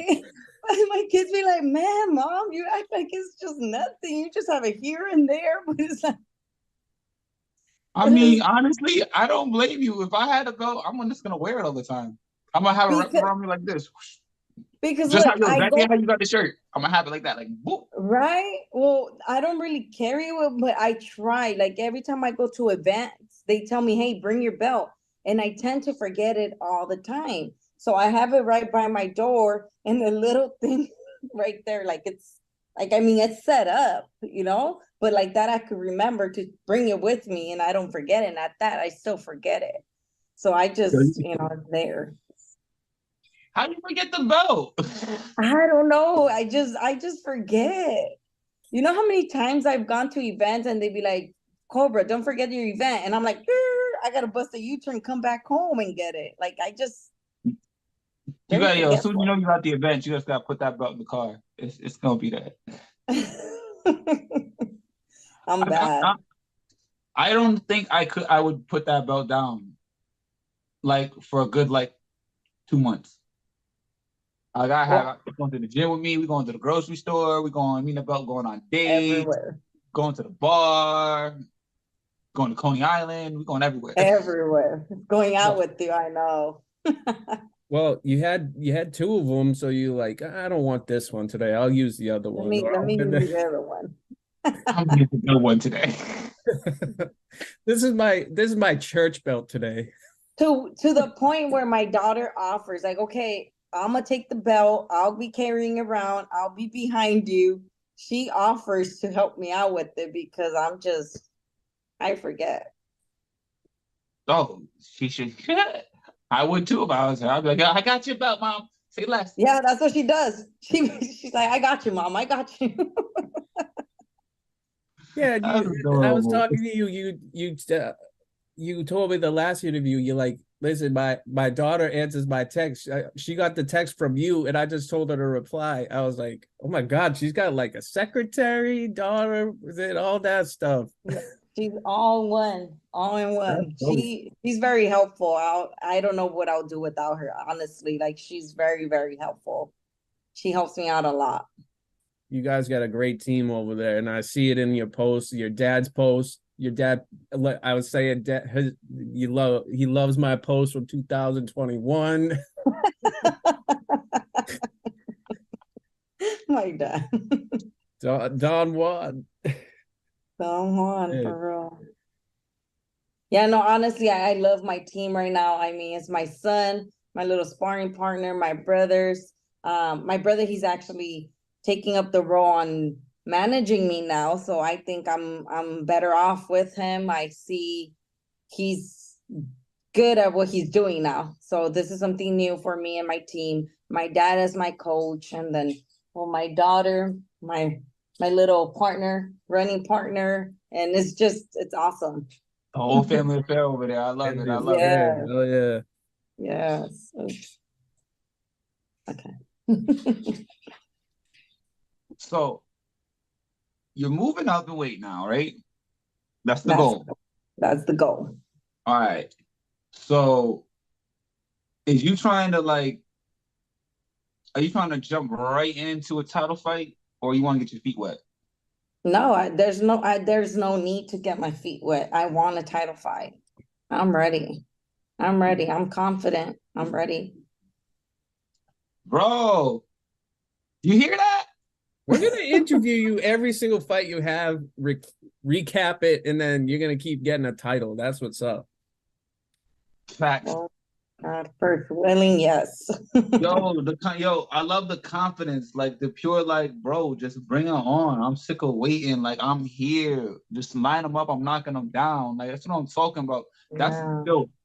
my kids be like, man, mom, you act like it's just nothing. You just have it here and there, but it's like. I mean, honestly, I don't blame you. If I had a belt, I'm just gonna wear it all the time. I'm gonna have it wrapped around me like this. Because Just look, how exactly how you got the shirt. I'm gonna have it like that, like boop. right? Well, I don't really carry it, but I try. Like every time I go to events, they tell me, hey, bring your belt. And I tend to forget it all the time. So I have it right by my door and the little thing right there, like it's like, I mean, it's set up, but like that I could remember to bring it with me and I don't forget it. At that, I still forget it. So I just, it's there. How do you forget the belt? I don't know. I just forget. You know how many times I've gone to events and they'd be like, Cobra, don't forget your event. And I'm like, I gotta bust a U-turn, come back home and get it. Like I just You got as soon as you know you got the event, you just gotta put that belt in the car. It's gonna be that. I'm bad. I don't think I would put that belt down like for a good 2 months. I gotta have going to the gym with me, we going to the grocery store, we going me and the belt going on dates, everywhere. Going to the bar, going to Coney Island, we going everywhere. Everywhere. Going out with you, I know. Well, you had two of them, so you like, I don't want this one today. I'll use the other one. Let me use the other one. I'm gonna get the good one today. This is my church belt today. To the point where my daughter offers, like, okay, I'm gonna take the belt, I'll be carrying around, I'll be behind you. She offers to help me out with it because I forget. Oh, she should. I would too if I was her. I'd be like, I got your belt, mom. Say less. Yeah, that's what she does. She's like, I got you, mom. I got you. Yeah, I was talking to you. You told me the last interview. You're like, listen, my daughter answers my text. She got the text from you, and I just told her to reply. I was like, oh my god, she's got like a secretary, daughter, all that stuff. She's all in one. She's very helpful. I don't know what I'll do without her, honestly. Like she's very, very helpful. She helps me out a lot. You guys got a great team over there, and I see it in your posts, your dad's posts. your dad. I was saying he loves my post from 2021. My dad. Don Juan. Don Juan, Yeah. for real. Yeah, no, honestly, I love my team right now. I mean, it's my son, my little sparring partner, my brothers. My brother, he's actually taking up the role on managing me now. So I think I'm better off with him. I see he's good at what he's doing now. So this is something new for me and my team. My dad is my coach, and then my daughter, my little partner, running partner, and it's awesome. The whole family affair over there. I love it. I love it. Yeah. Oh yeah. Yes. Okay. So you're moving up in weight now, right? That's the That's goal. That's the goal. All right. So is you trying to are you trying to jump right into a title fight, or you want to get your feet wet? No, there's no need to get my feet wet. I want a title fight. I'm ready. I'm confident. I'm ready. Bro, you hear that? We're gonna interview you every single fight you have, recap it, and then you're gonna keep getting a title. That's what's up. Facts. Oh, God, first willing, yes. Yo, I love the confidence, like the pure, like, bro, just bring it on. I'm sick of waiting. Like, I'm here. Just line them up. I'm knocking them down. Like, that's what I'm talking about. Yeah.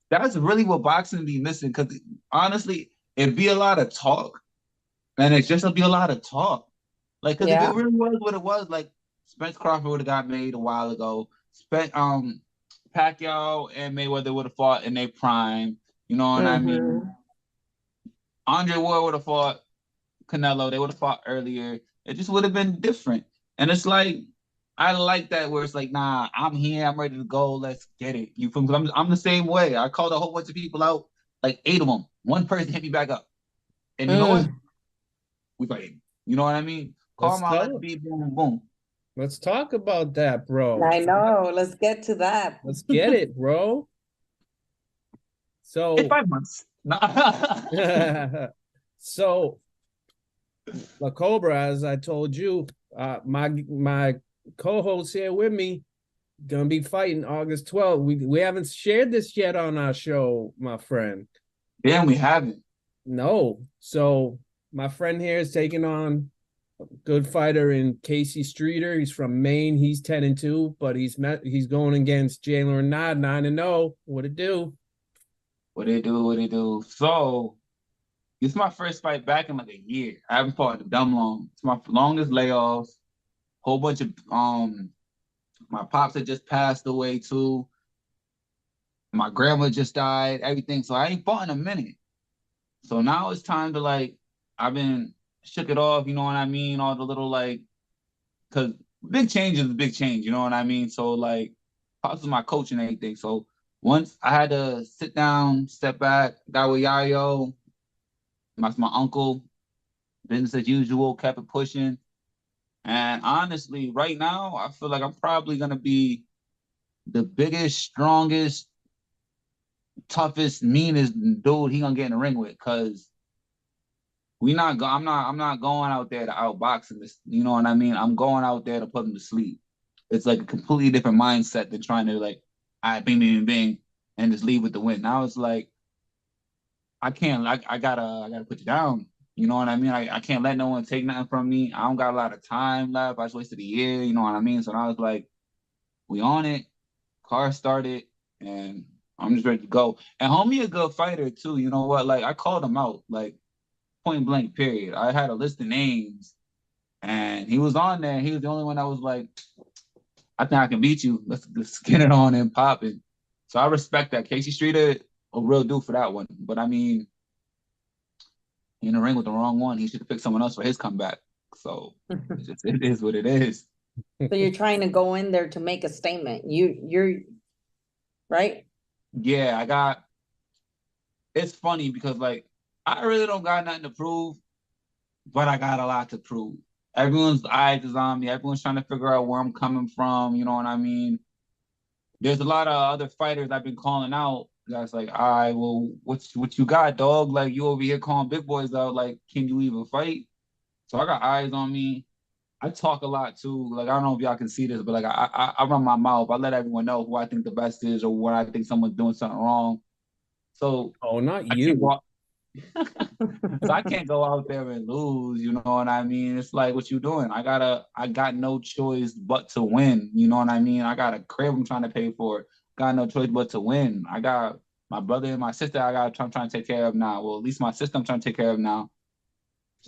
That's really what boxing be missing. Because honestly, it'd be a lot of talk, and it'll be a lot of talk. Like, because if Yeah. it really was what it was, like Spence Crawford would have got made a while ago. Pacquiao and Mayweather would have fought in their prime. You know what I mean? Andre Ward would have fought Canelo. They would have fought earlier. It just would have been different. And it's like, I like that where it's like, nah, I'm here. I'm ready to go. Let's get it. You feel me? I'm the same way. I called a whole bunch of people out, like 8 of them. One person hit me back up. And you know what? We fighting. You know what I mean? Call my let's be boom, boom. Let's talk about that, bro. I know. Let's get to that. Let's get it, bro. So in 5 months. So La Cobra, as I told you, my co-host here with me gonna be fighting August 12th. We haven't shared this yet on our show, my friend. Damn, we haven't. No. So my friend here is taking on a good fighter in Casey Streeter. He's from Maine. He's 10-2, but he's going against Jalen Renard, 9-0. What it do? What it do? So it's my first fight back in like a year. I haven't fought in dumb long. It's my longest layoffs. Whole bunch of my pops had just passed away too. My grandma just died, everything. So I ain't fought in a minute. So now it's time to I've been shook it off, you know what I mean? All the little cause big change is a big change, you know what I mean? So pops is my coach and everything. So once I had to sit down, step back, got with Yayo. That's my uncle. Business as usual, kept it pushing. And honestly, right now, I feel like I'm probably gonna be the biggest, strongest, toughest, meanest dude he gonna get in the ring with. Cause I'm not going out there to outbox him. You know what I mean? I'm going out there to put him to sleep. It's like a completely different mindset than trying to bing, bing, bing, and just leave with the win. Now it's like, I gotta put you down. You know what I mean? I can't let no one take nothing from me. I don't got a lot of time left. I just wasted a year, you know what I mean? So now I was like, we on it, car started, and I'm just ready to go. And homie a good fighter too, you know what? I called him out, point blank period. I had a list of names, and he was on there. He was the only one that was like, I think I can beat you. Let's get it on and popping. So I respect that. Casey Streeter, a real dude for that one. But I mean, in the ring with the wrong one, he should have picked someone else for his comeback. So it is what it is. So you're trying to go in there to make a statement. You're right? Yeah, it's funny because I really don't got nothing to prove, but I got a lot to prove. Everyone's eyes is on me. Everyone's trying to figure out where I'm coming from. You know what I mean? there's a lot of other fighters I've been calling out. That's like, all right, well, what you got, dog? Like you over here calling big boys out. Like, can you even fight? So I got eyes on me. I talk a lot too. Like I don't know if y'all can see this, but like I run my mouth. I let everyone know who I think the best is or what I think someone's doing something wrong. So Oh, not I can't you. go. So I can't go out there and lose. You know what I mean? It's like, what you doing? I got no choice but to win. You know what I mean? I got a crib I'm trying to pay for. Got no choice but to win. I got my brother and my sister. I'm trying to take care of now. Well, at least my sister I'm trying to take care of now.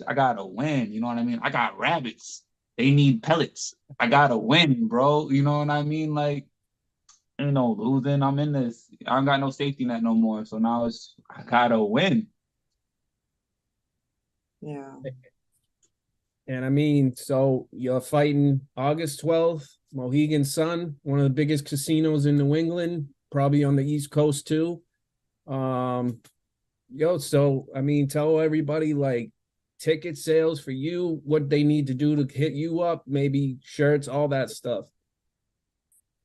I gotta win. You know what I mean? I got rabbits. They need pellets. I gotta win, bro. You know what I mean? Like, ain't no losing. I'm in this. I don't got no safety net no more. So now I gotta win. Yeah. And I mean, so you're fighting August 12th, Mohegan Sun, one of the biggest casinos in New England, probably on the East Coast too. So I mean, tell everybody like ticket sales for you, what they need to do to hit you up, maybe shirts, all that stuff.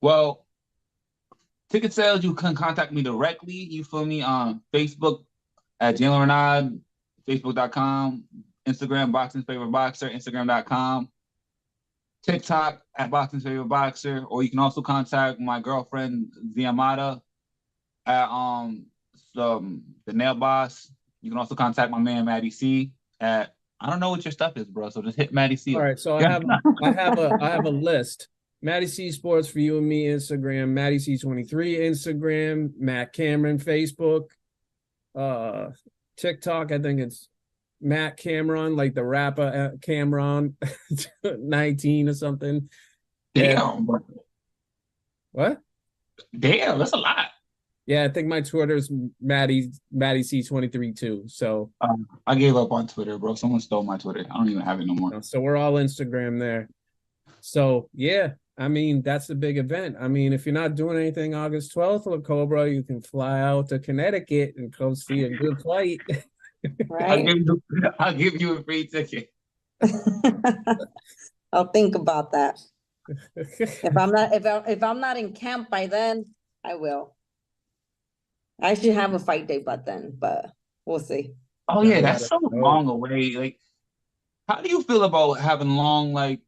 Well, ticket sales, you can contact me directly. You feel me? On Facebook at Jalen Renaud, Facebook.com, Instagram, Boxing's Favorite Boxer, Instagram.com, TikTok at Boxing's Favorite Boxer, or you can also contact my girlfriend Ziamata at the Nail Boss. You can also contact my man Maddie C at, I don't know what your stuff is, bro. So just hit Maddie C. All right, so I have a list. Maddie C Sports for you and me, Instagram, Maddie C23, Instagram, Matt Cameron, Facebook, TikTok, I think it's Matt Cameron, like the rapper Cameron 19 or something. Damn, bro. What? Damn, that's a lot. Yeah, I think my Twitter's Maddie C23 too. So I gave up on Twitter, bro. Someone stole my Twitter. I don't even have it no more. So we're all Instagram there. So yeah, I mean, that's the big event. I mean, if you're not doing anything August 12th with Cobra, you can fly out to Connecticut and go see a good fight. Right. I'll give you a free ticket. I'll think about that. If I'm not in camp by then, I will. I should have a fight day by then, but we'll see. Oh yeah, that's so long away. Like, how do you feel about having long, like,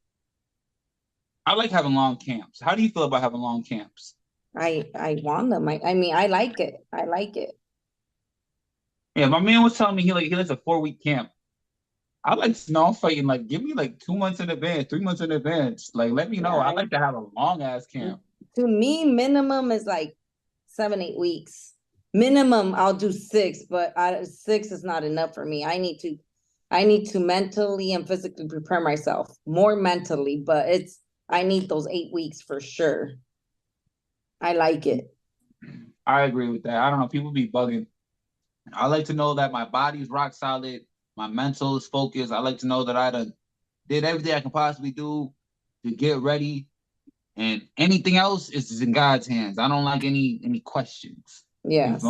I like having long camps. How do you feel about having long camps? I want them. I mean, I like it. I like it. Yeah, my man was telling me he likes a 4-week camp. I like snow fighting. Like, give me like 2 months in advance, 3 months in advance. Like, let me know. Yeah, I like to have a long ass camp. To me, minimum is like 7-8 weeks. Minimum, I'll do 6, but 6 is not enough for me. I need to mentally and physically prepare myself. More mentally, but I need those 8 weeks for sure. I like it. I agree with that. I don't know. People be bugging. I like to know that my body's rock solid. My mental is focused. I like to know that I did everything I can possibly do to get ready. And anything else is in God's hands. I don't like any questions. Yes.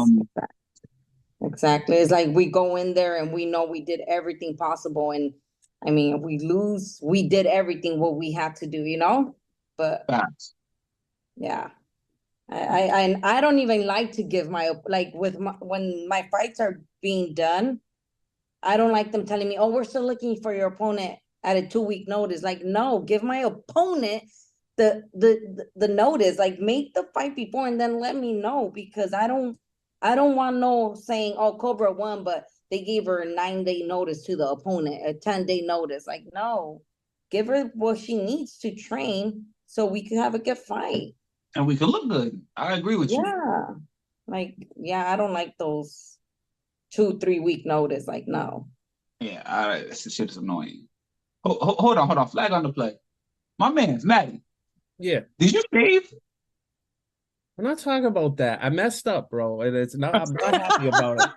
Exactly. It's like we go in there and we know we did everything possible. And I mean, if we lose, we did everything what we had to do, you know? But Facts. Yeah. I don't even like to give when my fights are being done, I don't like them telling me, oh, we're still looking for your opponent at a 2-week notice. Like, no, give my opponent the notice. Like, make the fight before and then let me know, because I don't want no saying, oh, Cobra won, but they gave her a 9-day notice to the opponent, a 10-day notice. Like, no, give her what she needs to train so we can have a good fight. And we can look good. I agree with you. Yeah. Like, yeah, I don't like those 2-3 week notice. Like, no. Yeah, all right. This shit is annoying. Hold on. Flag on the play. My man's Maddie. Yeah. Did you shave? I'm not talking about that. I messed up, bro. And I'm not happy about it.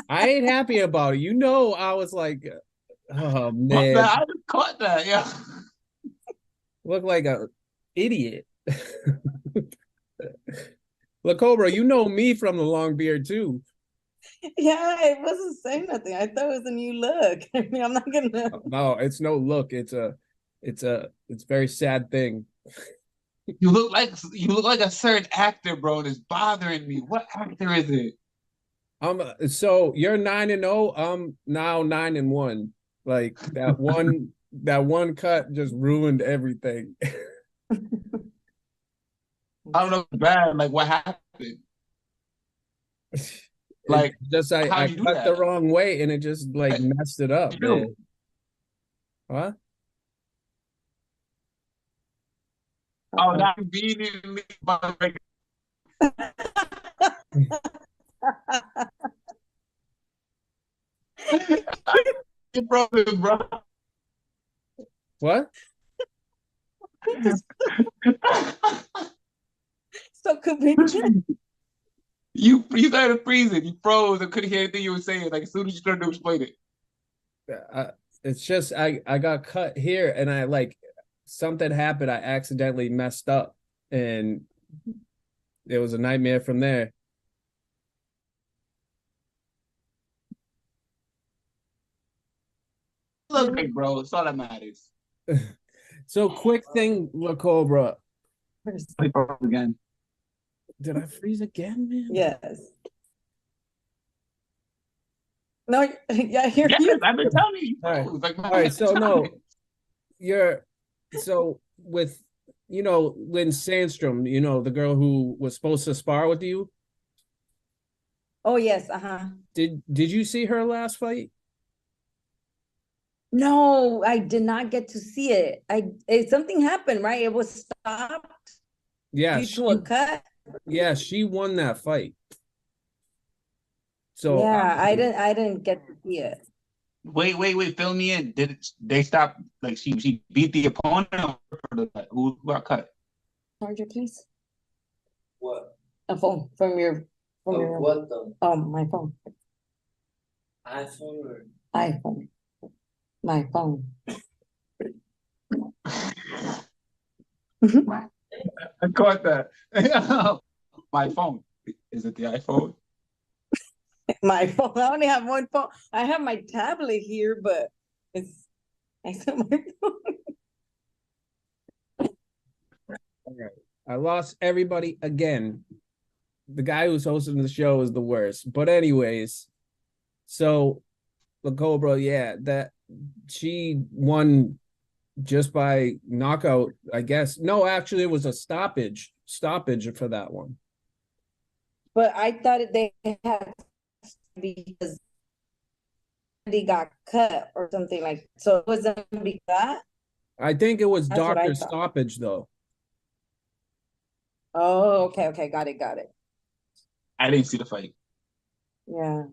I ain't happy about it. You know, I was like, oh man. I just caught that, yeah. Look like a idiot. Look, Cobra, you know me from the long beard too. Yeah, it wasn't saying nothing. I thought it was a new look. I mean, I'm not gonna. No, it's no look. It's a very sad thing. You look like a certain actor, bro. And it's bothering me. What actor is it? So you're 9-0. I'm now 9-1. Like that one cut just ruined everything. I don't know. Bad. Like what happened? Like just how I you do cut that? the wrong way and it just like messed it up, man. What? Oh, now you're beating me by bro. What? So convenient. You started freezing. You froze and couldn't hear anything you were saying. Like as soon as you started to explain it. It's just I got cut here and I like something happened. I accidentally messed up and it was a nightmare from there. Look great, bro. It's all that matters. So quick thing, La Cobra. Again. Did I freeze again, man? Yes. No, yeah, here Yes, you. I've been telling you. All right. Like, All right, so no, so with Lynn Sandstrom, the girl who was supposed to spar with you. Oh yes, Did you see her last fight? No, I did not get to see it. Something happened, right? It was stopped Yeah, due to a cut. Yeah, she won that fight. So yeah, I didn't get to see it. Wait, fill me in. They stop? Like she beat the opponent or who got cut? Charger, please. What? A phone from your What though? My phone. iPhone or iPhone. My phone. I caught that. My phone. Is it the iPhone? My phone. I only have one phone. I have my tablet here, but I said my phone. all right. I lost everybody again. The guy who's hosting the show is the worst. But anyways, so the Cobra, yeah, that she won just by knockout, I guess. No, actually, it was a stoppage for that one. But I thought they had because he got cut or something like. So it wasn't because that. I think it was That's what I doctor thought. stoppage though. Oh, okay, got it. I didn't see the fight. Yeah.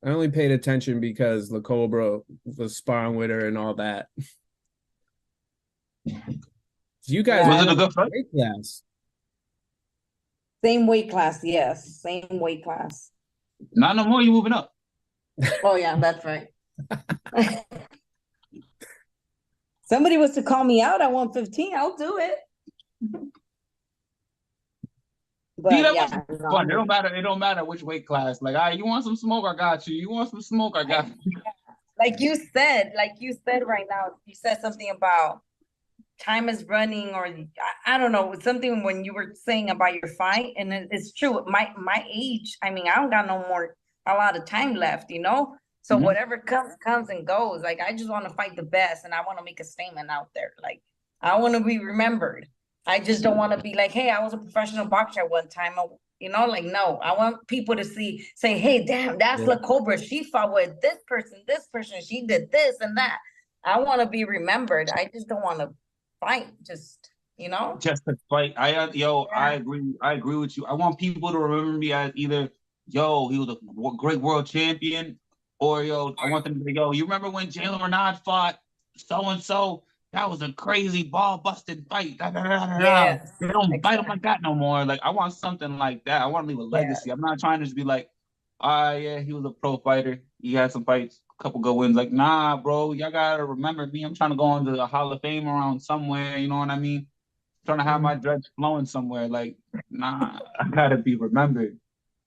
I only paid attention because La Cobra was sparring with her and all that. You guys Was it a good fight? weight class. Same weight class, yes. Same weight class. Not no more. You moving up. Oh yeah, that's right. Somebody was to call me out at 115, I'll do it. But See, that yeah, was fun. It don't matter. It don't matter which weight class. Like, you want some smoke? I got you. You want some smoke? I got you. like you said right now, you said something about time is running, or I don't know, something when you were saying about your fight, and it's true. My age, I mean, I don't got a lot of time left, So whatever comes and goes. Like I just want to fight the best, and I want to make a statement out there. Like I want to be remembered. I just don't want to be like, hey, I was a professional boxer at one time. Like, no, I want people to say, hey, damn, that's La Cobra. She fought with this person, she did this and that. I want to be remembered. I just don't want to fight, just to fight. I agree with you. I want people to remember me as either he was a great world champion, or I want them to be you remember when Jalen Renard fought so and so? That was a crazy ball busted fight. Yes, they don't bite them like that no more. Like I want something like that. I want to leave a legacy. I'm not trying to just be like, yeah, he was a pro fighter. He had some fights, a couple good wins. Like, nah, bro, y'all gotta remember me. I'm trying to go into the Hall of Fame around somewhere. You know what I mean? Trying to have my dreads flowing somewhere. Like, nah, I gotta be remembered.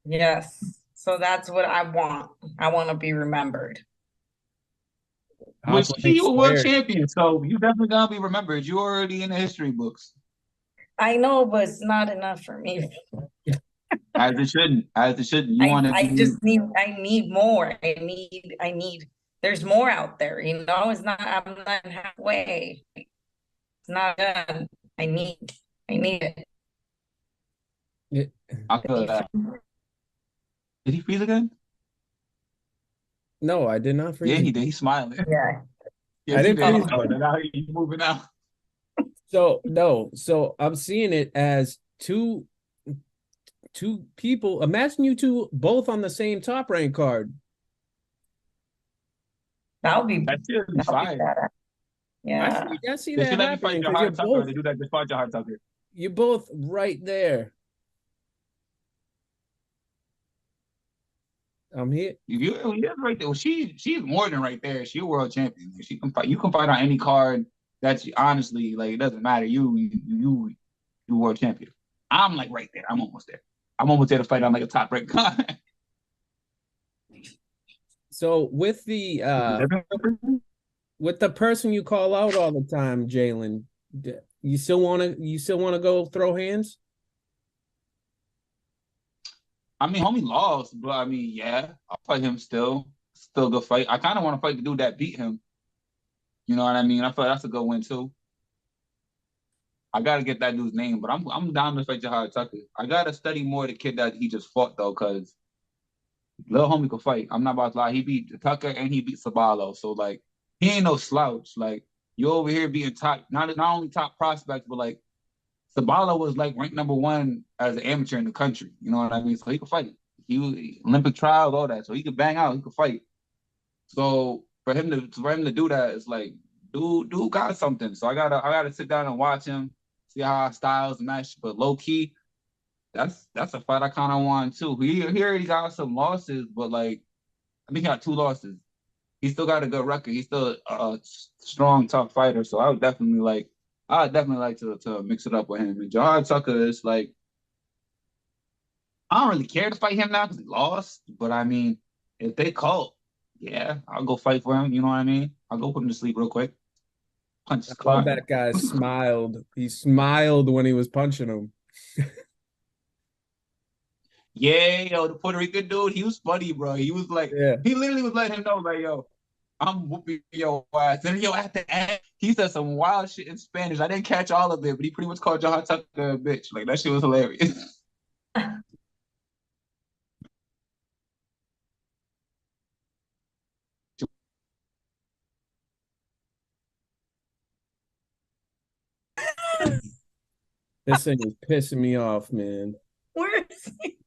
Yes. So that's what I want. I want to be remembered. Which you a world champion, so you definitely gonna be remembered. You're already in the history books. I know, but it's not enough for me. As it shouldn't. As it shouldn't. You want to I be. just need, I need more. I need, there's more out there, you know, it's not, I'm not halfway. It's not done. I need it. Yeah. I feel that. Did he freeze again? No, I did not freeze. Yeah, he did. He's smiling. Yeah. Yes, I he didn't did. freeze. Oh, now he's moving out. So no, so I'm seeing it as two people. Imagine you two both on the same top rank card. That would be, That should be fire. better. Yeah. I see They that should let me fight happening your because hard tucker. They do that. Just fight your hard tucker. you're both right there. I'm here. You're right there. Well, she's more than right there. She's a world champion. She can fight. You can fight on any card. That's honestly like it doesn't matter. You world champion. I'm like right there. I'm almost there. I'm almost there to fight on like a top rank card. So with the person you call out all the time, Jalen, you still wanna go throw hands? I mean, homie lost, but I mean, yeah, I'll fight him still. Still a good fight. I kind of want to fight the dude that beat him. You know what I mean? I feel like that's a good win too. I gotta get that dude's name, but I'm down to fight Jahad Tucker. I gotta study more the kid that he just fought though, cause little homie could fight. I'm not about to lie. He beat Tucker and he beat Sabalo, so like he ain't no slouch. Like you over here being top, not only top prospects, but like Sabalo was like ranked #1 as an amateur in the country. You know what I mean? So he could fight. He was Olympic trials, all that. So he could bang out. He could fight. So for him to do that, it's like dude got something. So I gotta sit down and watch him, see how our styles match. But low key, that's a fight I kind of want too. He already got some losses, but like I think he got 2 losses. He still got a good record. He's still a strong, tough fighter. So I'd definitely like to mix it up with him. And Jahad Tucker is like, I don't really care to fight him now because he lost. But I mean, if they call, yeah, I'll go fight for him. You know what I mean? I'll go put him to sleep real quick. Punch his clock. That guy smiled. He smiled when he was punching him. Yeah, yo, the Puerto Rican dude, he was funny, bro. He was like, he literally was letting him know, like, yo, I'm whooping your ass. And yo, at the end, he said some wild shit in Spanish. I didn't catch all of it, but he pretty much called Jahad Tucker a bitch. Like, that shit was hilarious. This thing is pissing me off, man. Where is he?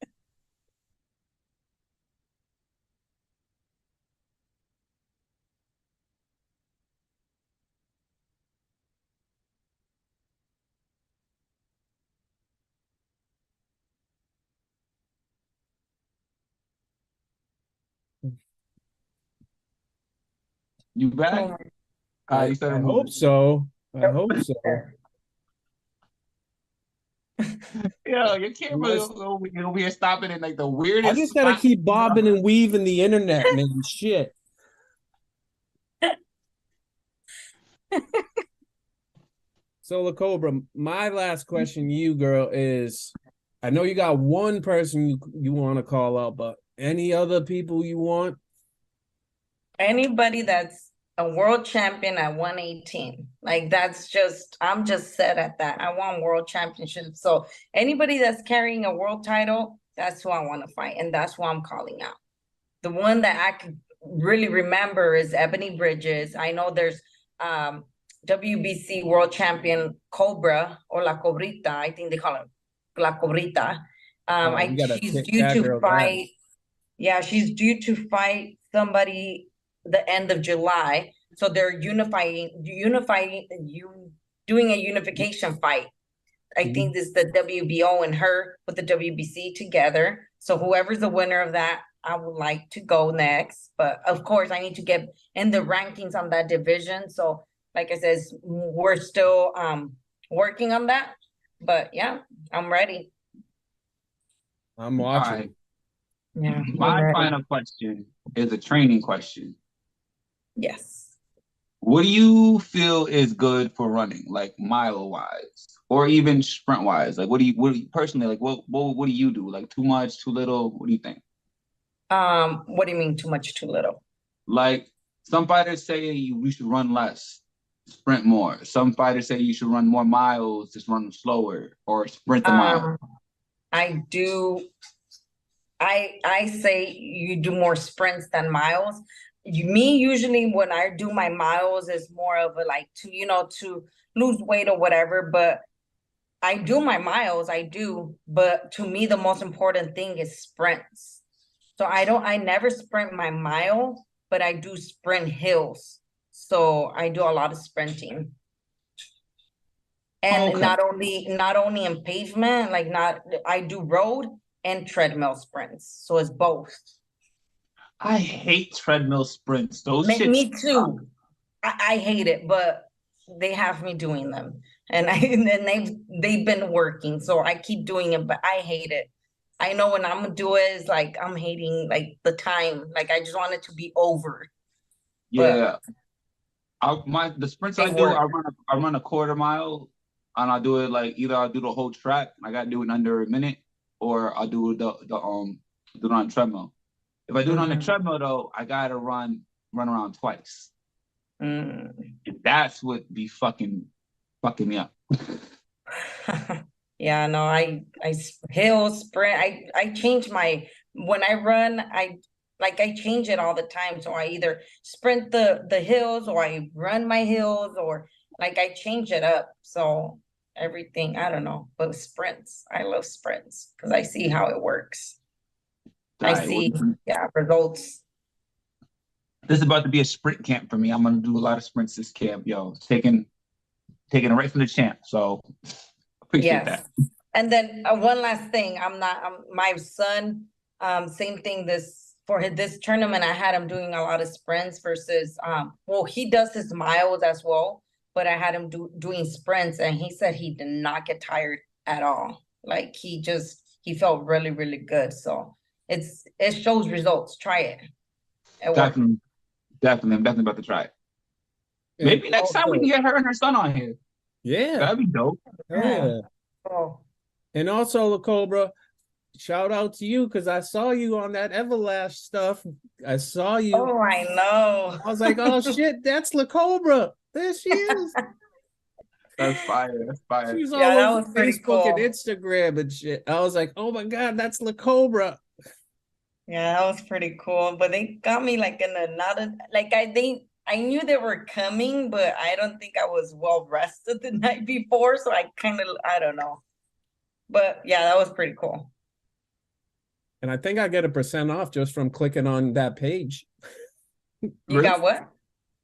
You back? I hope so. I hope so. Yo, your camera over here stopping in like the weirdest. I just gotta keep bobbing and weaving the internet, man. Shit. So, La Cobra, my last question to you, girl, is I know you got one person you want to call out, but any other people you want? Anybody that's a world champion at 118. Like that's just, I'm just set at that. I want world championship. So anybody that's carrying a world title, that's who I want to fight. And that's who I'm calling out. The one that I could really remember is Ebony Bridges. I know there's WBC world champion Cobra or La Cobrita. I think they call it La Cobrita. She's due to fight. Yeah, she's due to fight somebody the end of July. So they're doing a unification fight. I think this is the WBO and her with the WBC together. So whoever's the winner of that, I would like to go next. But of course, I need to get in the rankings on that division. So like I said, we're still working on that. But yeah, I'm ready. I'm watching. Right. Yeah. My final question is a training question. Yes. What do you feel is good for running, like mile wise, or even sprint wise? Like, what do you personally like? What do you do? Like, too much, too little? What do you think? What do you mean too much, too little? Like, some fighters say we should run less, sprint more. Some fighters say you should run more miles, just run slower, or sprint the mile. I do. I say you do more sprints than miles. Me usually when I do my miles is more of a like to lose weight or whatever. But I do my miles, I do. But to me, the most important thing is sprints. So I never sprint my mile, but I do sprint hills. So I do a lot of sprinting. And Okay. not only in pavement, I do road and treadmill sprints. So it's both. I hate treadmill sprints. Those Me shits too. I hate it, but they have me doing them. And they've been working. So I keep doing it, but I hate it. I know when I'm gonna do it is like I'm hating like the time. Like I just want it to be over. Yeah. The sprints I They do, work. I run a quarter mile, and I'll do it like either I'll do the whole track, I gotta do it in under a minute, or I'll do do it on the treadmill. If I do it on the treadmill though, I gotta run around twice. And that's what be fucking me up. Yeah, no, I hill sprint. I change when I run, I change it all the time. So I either sprint the hills or I run my hills or like I change it up. So everything, I don't know, but sprints, I love sprints because I see how it works. I see, results. This is about to be a sprint camp for me. I'm gonna do a lot of sprints this camp, yo. Taking it right from the champ. So appreciate that. And then one last thing, my son, same thing for this tournament, I had him doing a lot of sprints versus, he does his miles as well, but I had him doing sprints and he said he did not get tired at all. Like he felt really, really good. So it shows results. Try it. Definitely. I'm definitely about to try it. Maybe next time we can get her and her son on here. Yeah. That'd be dope. Yeah. Oh. And also, La Cobra, shout out to you because I saw you on that Everlast stuff. I saw you. Oh, I know. I was like, oh shit, that's La Cobra. There she is. That's fire. That's fire. She's all over Facebook and Instagram and shit. I was like, oh my God, that's La Cobra. Yeah, that was pretty cool. But they got me like I knew they were coming, but I don't think I was well rested the night before. So I don't know. But yeah, that was pretty cool. And I think I get a % off just from clicking on that page. You got what?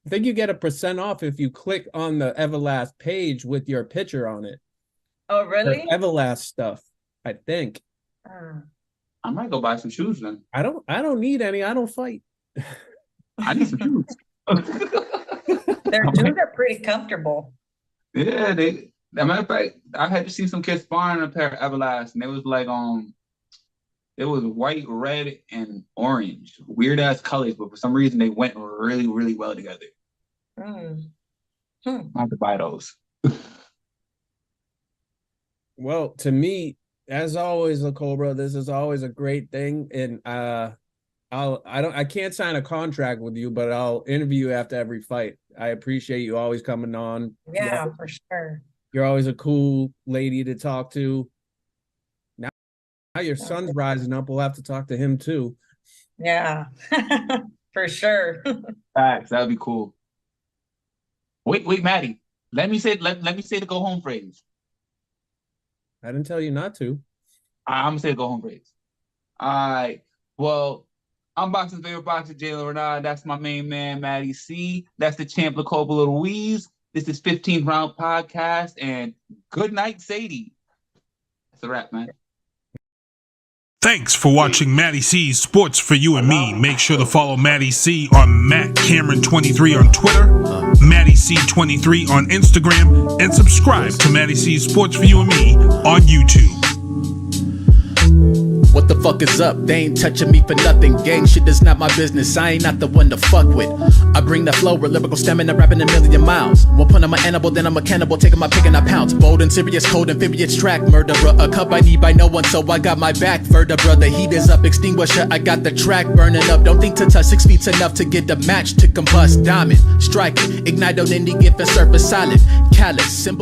I think you get a % off if you click on the Everlast page with your picture on it. Oh, really? The Everlast stuff, I think. I might go buy some shoes then. I don't need any. I don't fight. I need some shoes. Their shoes are pretty comfortable. Yeah, as a matter of fact, I had to see some kids sparring a pair of Everlast, and it was like it was white, red, and orange. Weird ass colors, but for some reason they went really, really well together. I have to buy those. Well, to me, as always, La Cobra, this is always a great thing, and I can't sign a contract with you, but I'll interview you after every fight. I appreciate you always coming on. Yeah, for sure. You're always a cool lady to talk to. Now your son's rising up. We'll have to talk to him too. Yeah, for sure. Facts, that'd be cool. Wait, Maddie. Let me say the go home phrase. I didn't tell you not to. I'm gonna say the go home phrase. All right. Well, I'm boxing's favorite boxer, Jalen Renard. That's my main man, Matty C. That's the champ, Cobra Ruiz. This is 15th Round Podcast, and good night, Sadie. That's a wrap, man. Thanks for watching Matty C's Sports for You and Me. Make sure to follow Matty C on Matt Cameron23 on Twitter, Matty C23 on Instagram, and subscribe to Matty C's Sports for You and Me on YouTube. What the fuck is up? They ain't touching me for nothing. Gang shit is not my business. I ain't not the one to fuck with. I bring that flow with lyrical stamina, rapping a million miles. One point I'm an animal, then I'm a cannibal, taking my pick and I pounce. Bold and serious, cold amphibious track murderer. A cup I need by no one, so I got my back. Vertebra, the heat is up, extinguisher. I got the track burning up. Don't think to touch 6 feet's enough to get the match to combust. Diamond, strike it, ignite on any given surface solid. Callous, symbol.